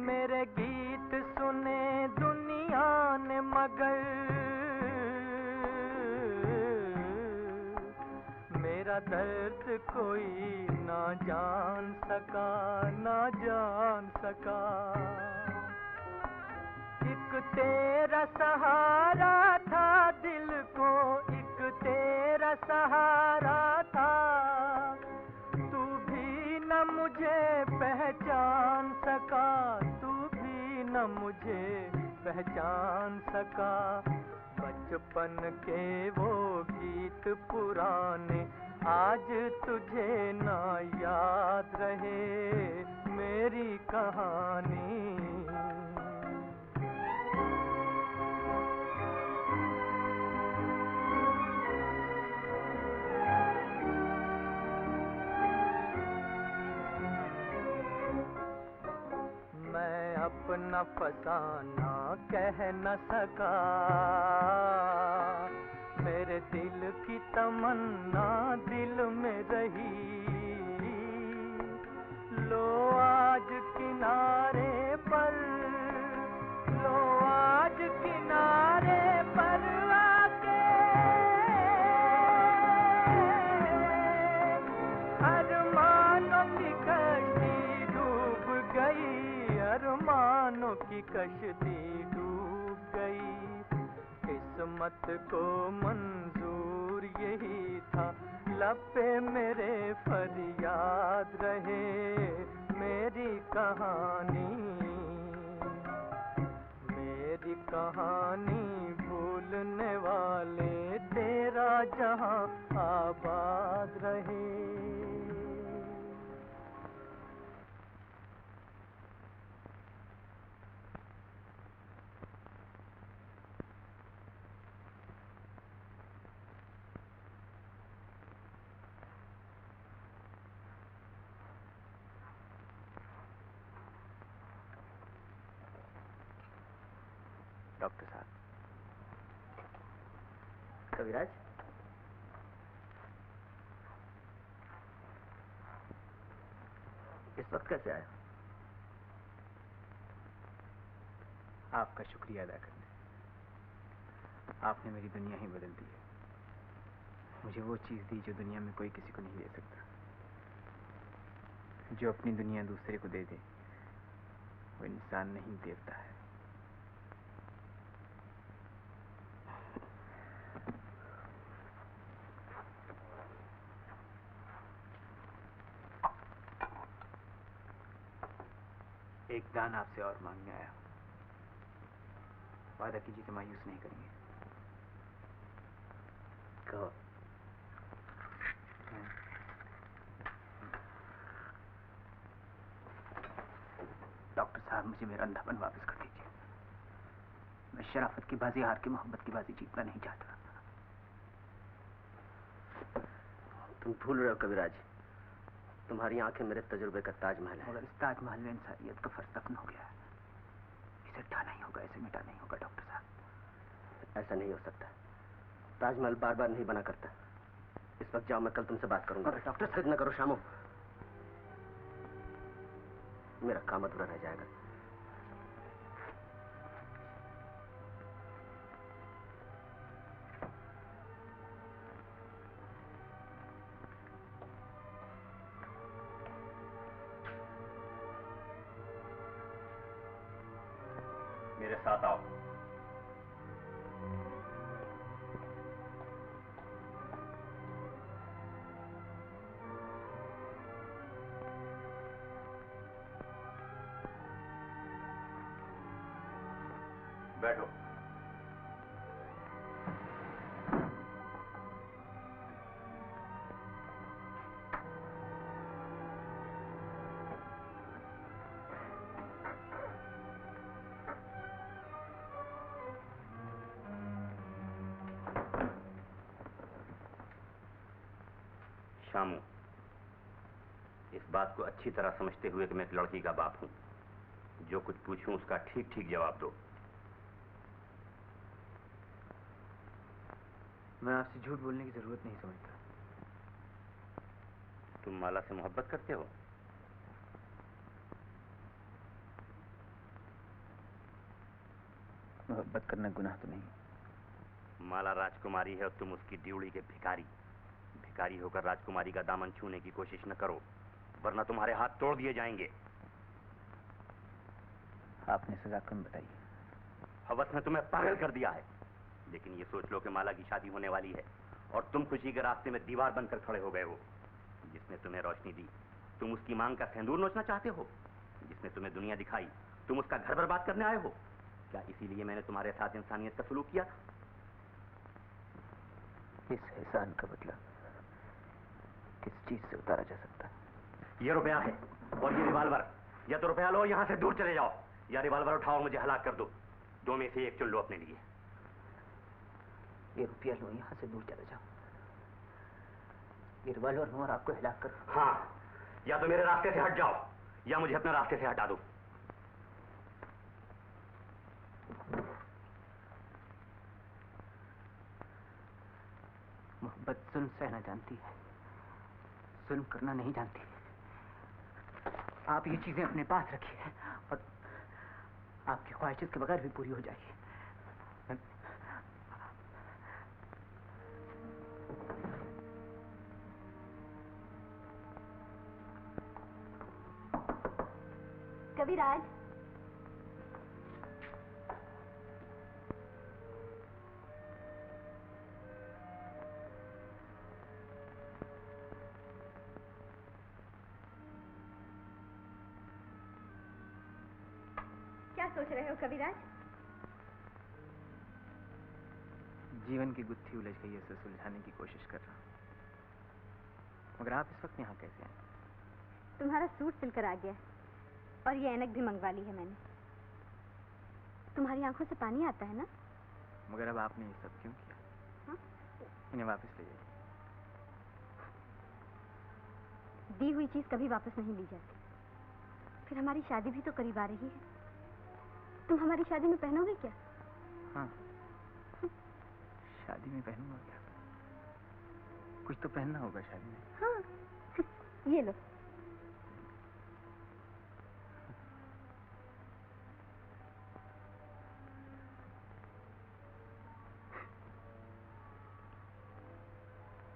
मेरे गीत सुने दुनिया ने मगर मेरा दर्द कोई ना जान सका, ना जान सका। एक तेरा सहारा था दिल को, एक तेरा सहारा था। तू भी न मुझे पहचान सका, तू भी न मुझे पहचान सका। बचपन के वो गीत पुराने आज तुझे ना याद रहे। मेरी कहानी मैं अपना फसाना कह न सका, मेरे दिल की तमन्ना दिल में रही। लो आज किनारे पर, लो आज किनारे पर आके अरमान कश्ती डूब गई। किस्मत को मंजूर यही था, लब पे मेरे फरियाद रहे। मेरी कहानी भूलने वाले, तेरा जहां आबाद रहे। डॉक्टर साहब, कविराज, इस वक्त कैसे आया? आपका शुक्रिया अदा करने। आपने मेरी दुनिया ही बदल दी है। मुझे वो चीज दी जो दुनिया में कोई किसी को नहीं दे सकता। जो अपनी दुनिया दूसरे को दे दे, वो इंसान नहीं, देवता है। एक दान आपसे और मांगने आया हूं। वादा कीजिए कि मायूस नहीं करेंगे। कहो। डॉक्टर साहब, मुझे मेरा अंधापन वापस कर दीजिए। मैं शराफत की बाजी हार के मोहब्बत की बाजी जीतना नहीं चाहता। तुम भूल रहे हो कविराज, तुम्हारी आंखें मेरे तजुर्बे का ताजमहल है। मगर इस ताजमहल में इंसानियत का फर्ज दफन हो गया है। इसे ढा नहीं होगा, इसे मिटा नहीं होगा डॉक्टर साहब। ऐसा नहीं हो सकता। ताजमहल बार बार नहीं बना करता। इस वक्त जाओ, मैं कल तुमसे बात करूंगा। डॉक्टर जिद न करो शामो, मेरा काम अधूरा रह जाएगा। मेरे साथ आओ। बैठो। शामू, इस बात को अच्छी तरह समझते हुए कि मैं एक लड़की का बाप हूं, जो कुछ पूछूं उसका ठीक ठीक जवाब दो। मैं आपसे झूठ बोलने की जरूरत नहीं समझता। तुम माला से मोहब्बत करते हो? मोहब्बत करना गुनाह तो नहीं। माला राजकुमारी है और तुम उसकी ड्यूड़ी के भिखारी। भिखारी होकर राजकुमारी का दामन छूने की कोशिश न करो, वरना तुम्हारे हाथ तोड़ दिए जाएंगे। आपने सजा कम बताई। हवस ने तुम्हें पागल कर दिया है, लेकिन ये सोच लो कि माला की शादी होने वाली है और तुम खुशी के रास्ते में दीवार बनकर खड़े हो गए हो। जिसने तुम्हें रोशनी दी, तुम उसकी मांग का सिंदूर नोचना चाहते हो। जिसने तुम्हें दुनिया दिखाई, तुम उसका घर बर्बाद करने आए हो। क्या इसीलिए मैंने तुम्हारे साथ इंसानियत का सलूक किया? इस एहसान का बदला किस चीज से उतारा जा सकता है? ये रुपया है और ये रिवाल्वर। या तो रुपया लो, यहां से दूर चले जाओ, या रिवाल्वर उठाओ, मुझे हलाक कर दो। दो में से एक चुन लो अपने लिए। ये रुपया लो, यहां से दूर चले जाओ। ये रिवाल्वर लो और आपको हिलाक कर। हाँ, या तो मेरे रास्ते से हट जाओ या मुझे अपने रास्ते से हटा दो। मोहब्बत जुल्म सहना जानती है, जुल्म करना नहीं जानती। आप ये चीजें अपने पास रखिए और आपकी ख्वाहिश के बगैर भी पूरी हो जाएगी। कविराज, सोच रहे हो कविराज? जीवन की गुत्थी उलझ गई है, उसे सुलझाने की कोशिश कर रहा हूँ। मगर आप इस वक्त यहाँ कैसे आए? तुम्हारा सूट सिलकर आ गया और ये ऐनक भी मंगवा ली है मैंने। तुम्हारी आंखों से पानी आता है ना? मगर अब आपने ये सब क्यों किया? हाँ? इन्हें वापस ले जाइए। दी हुई चीज कभी वापस नहीं ली जाती। फिर हमारी शादी भी तो करीब आ रही है। तुम हमारी शादी में पहनोगे क्या? हाँ, शादी में पहनूंगा क्या? कुछ तो पहनना होगा शादी में। हाँ, ये लो।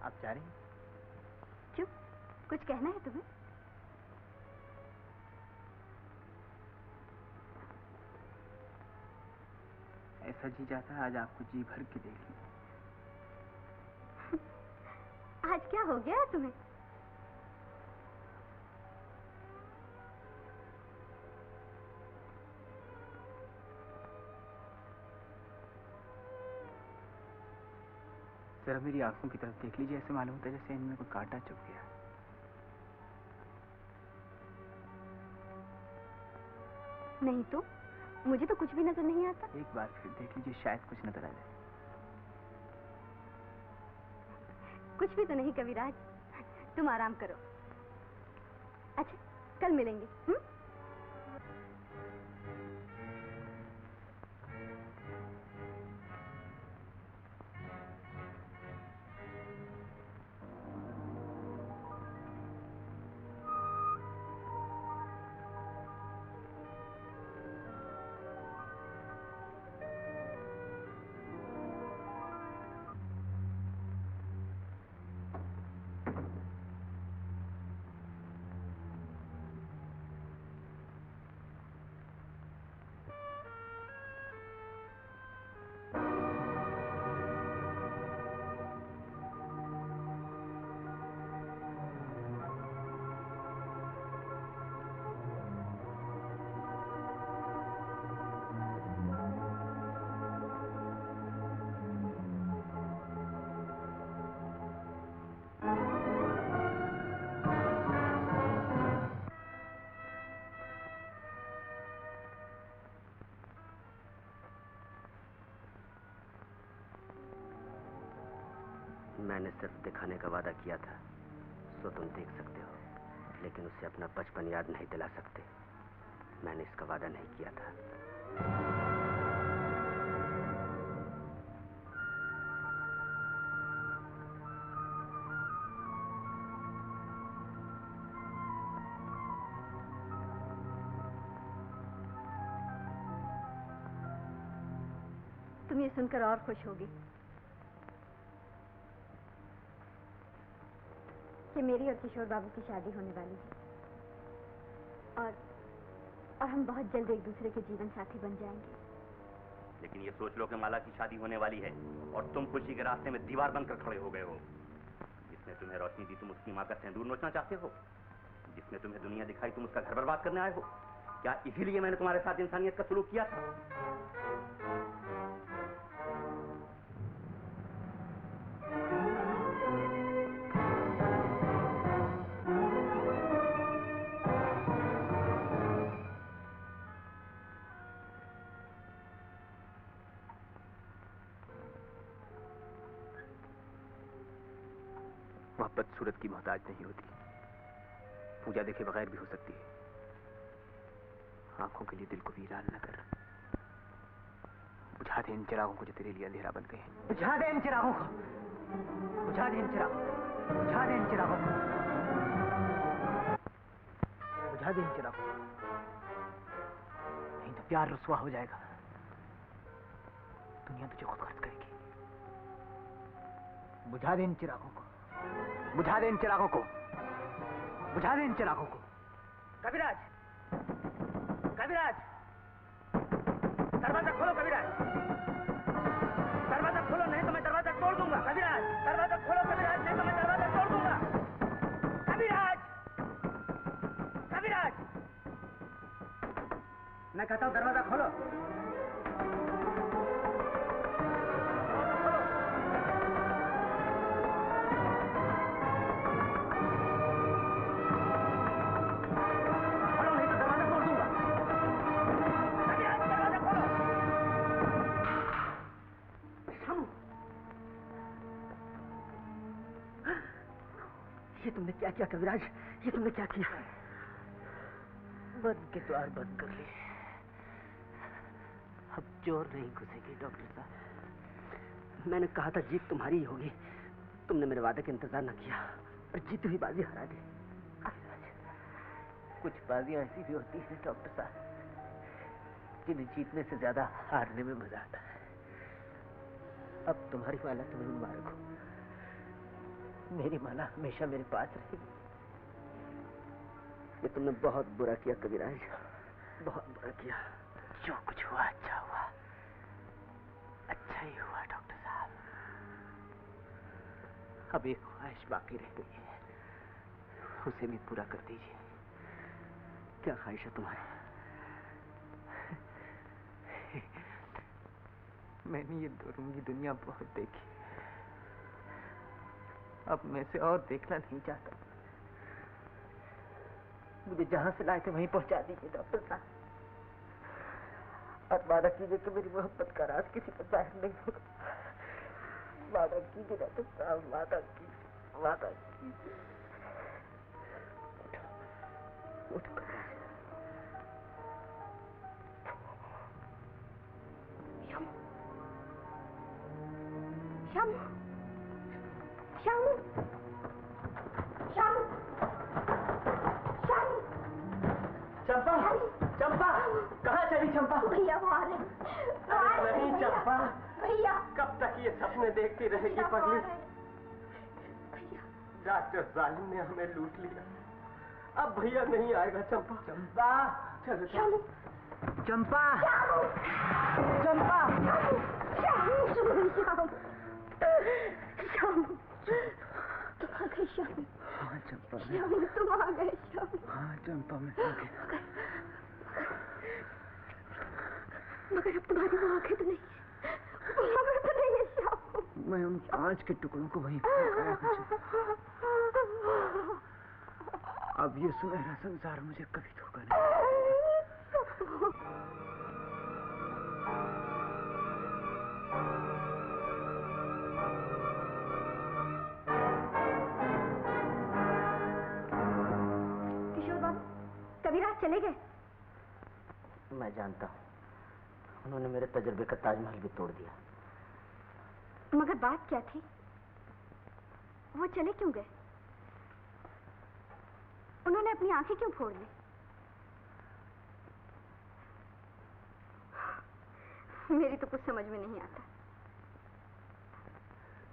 आप जा रही हैं? क्यों? कुछ कहना है तुम्हें? ऐसा जी चाहता है आज आपको जी भर के देख लूं। आज क्या हो गया है तुम्हें? जरा मेरी आंखों की तरफ देख लीजिए, ऐसे मालूम होता है जैसे इनमें कोई कांटा चुभ गया। नहीं तो मुझे तो कुछ भी नजर नहीं आता। एक बार फिर देख लीजिए, शायद कुछ नजर आ जाए। कुछ भी तो नहीं कविराज, तुम आराम करो। अच्छा, कल मिलेंगे। मैंने सिर्फ दिखाने का वादा किया था, सो तुम देख सकते हो, लेकिन उसे अपना बचपन याद नहीं दिला सकते। मैंने इसका वादा नहीं किया था। तुम ये सुनकर और खुश होगी कि मेरी और किशोर बाबू की शादी होने वाली है और हम बहुत जल्द एक दूसरे के जीवन साथी बन जाएंगे। लेकिन ये सोच लो कि माला की शादी होने वाली है और तुम खुशी के रास्ते में दीवार बनकर खड़े हो गए हो। जिसने तुम्हें रोशनी दी तुम उसकी मां का सिंदूर नोचना चाहते हो। जिसने तुम्हें दुनिया दिखाई तुम उसका घर बर्बाद करने आए हो। क्या इसीलिए मैंने तुम्हारे साथ इंसानियत का सलूक किया था? मोहब्बत सूरत की मोहताज नहीं होती, पूजा देखे बगैर भी हो सकती है। आंखों के लिए दिल को वीरान न कर। बुझा दे इन चिरागों को जो तेरे लिए अंधेरा बन गए हैं। बुझा दे इन चिरागों को, बुझा दे इन चिरागों को, बुझा दे इन चिरागों को, बुझा दे इन चिरागों को। नहीं तो प्यार रुस्वा हो जाएगा, दुनिया तुझे खुद खर्च करेगी। बुझा दे इन चिरागों को, बुझा दे इन चिरागों को, बुझा दे इन चिरागों को। कविराज, कविराज, दरवाजा खोलो कविराज, दरवाजा खोलो नहीं तो मैं दरवाजा तोड़ दूंगा। कविराज, दरवाजा खोलो कविराज, नहीं तो मैं दरवाजा तोड़ दूंगा। कविराज, कविराज, मैं कहता हूँ दरवाजा खोलो। ये तुमने क्या किया कविराज? ये तुमने क्या किया? बंद के द्वार बंद कर लिए। अब चोर नहीं घुसेगी डॉक्टर साहब। मैंने कहा था जीत तुम्हारी ही होगी। तुमने मेरे वादे का इंतजार न किया और जीती हुई बाजी हरा दी। कुछ बाजियां ऐसी भी होती हैं डॉक्टर साहब जिन्हें जीतने से ज्यादा हारने में मजा आता है। अब तुम्हारी माला तुम्हें मुबारक हो। मेरी माला हमेशा मेरे पास रहेगी। ये तुमने बहुत बुरा किया कविराज, बहुत बुरा किया। जो कुछ हुआ अच्छा हुआ, अच्छा ही हुआ डॉक्टर साहब। अब एक ख्वाहिश बाकी रह गई है, उसे भी पूरा कर दीजिए। क्या ख्वाहिश है तुम्हारी? मैंने ये दुरूंगी दुनिया बहुत देखी, अब मैं से और देखना नहीं चाहता। मुझे जहां से लाए थे वहीं पहुंचा दीजिए डॉक्टर साहब, और वादा कीजिए कि मेरी मोहब्बत का राज किसी को जाहिर नहीं होगा। वादा कीजिए डॉक्टर साहब, वादा कीजिए, वादा कीजिए। उठ श्याम, श्याम, श्याम, श्याम, चंपा, चंपा, कहाँ चली चंपा? भैया वो आ रहे। नहीं चंपा, भैया कब तक ये सपने देखती रहेगी पगली? डॉक्टर जालिम ने हमें लूट लिया, अब भैया नहीं आएगा चंपा। चंपा, चलो श्याम, चंपा, चंपा, श्याम, श्याम, तुम आ गए श्याम। हाँ चंपा, श्याम तुम आ गए श्याम। हाँ चंपा मैं आ गया। मगर अब तुम्हारी वो आंखें तो नहीं है, वो आंखें तो नहीं है श्याम। मैं उन कांच के टुकड़ों को वहीं फेंकाया हूँ। अब ये सुनहरा संसार मुझे कभी धोखा नहीं। कविराज चले गए? मैं जानता हूँ, उन्होंने मेरे तजुर्बे का ताजमहल भी तोड़ दिया। मगर बात क्या थी? वो चले क्यों गए? उन्होंने अपनी आंखें क्यों फोड़ ली? मेरी तो कुछ समझ में नहीं आता।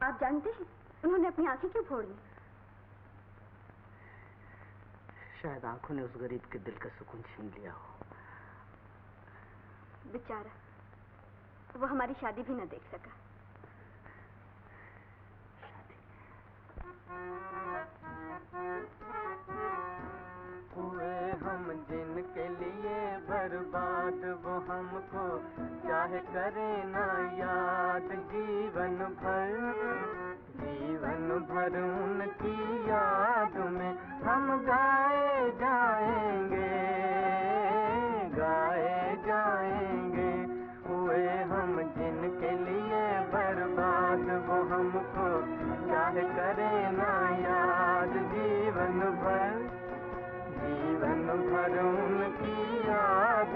आप जानते हैं उन्होंने अपनी आंखें क्यों फोड़ ली? शायद आंखों ने उस गरीब के दिल का सुकून छीन लिया हो। बेचारा, वो हमारी शादी भी न देख सका। हुए हम जिनके लिए बर्बाद, वो हमको चाहे करे ना याद। जीवन भर उनकी याद में हम गाए जाएंगे, गाए जाएंगे। हुए हम जिनके लिए बर्बाद, वो हमको चाहे करे ना याद। जीवन भर उनकी याद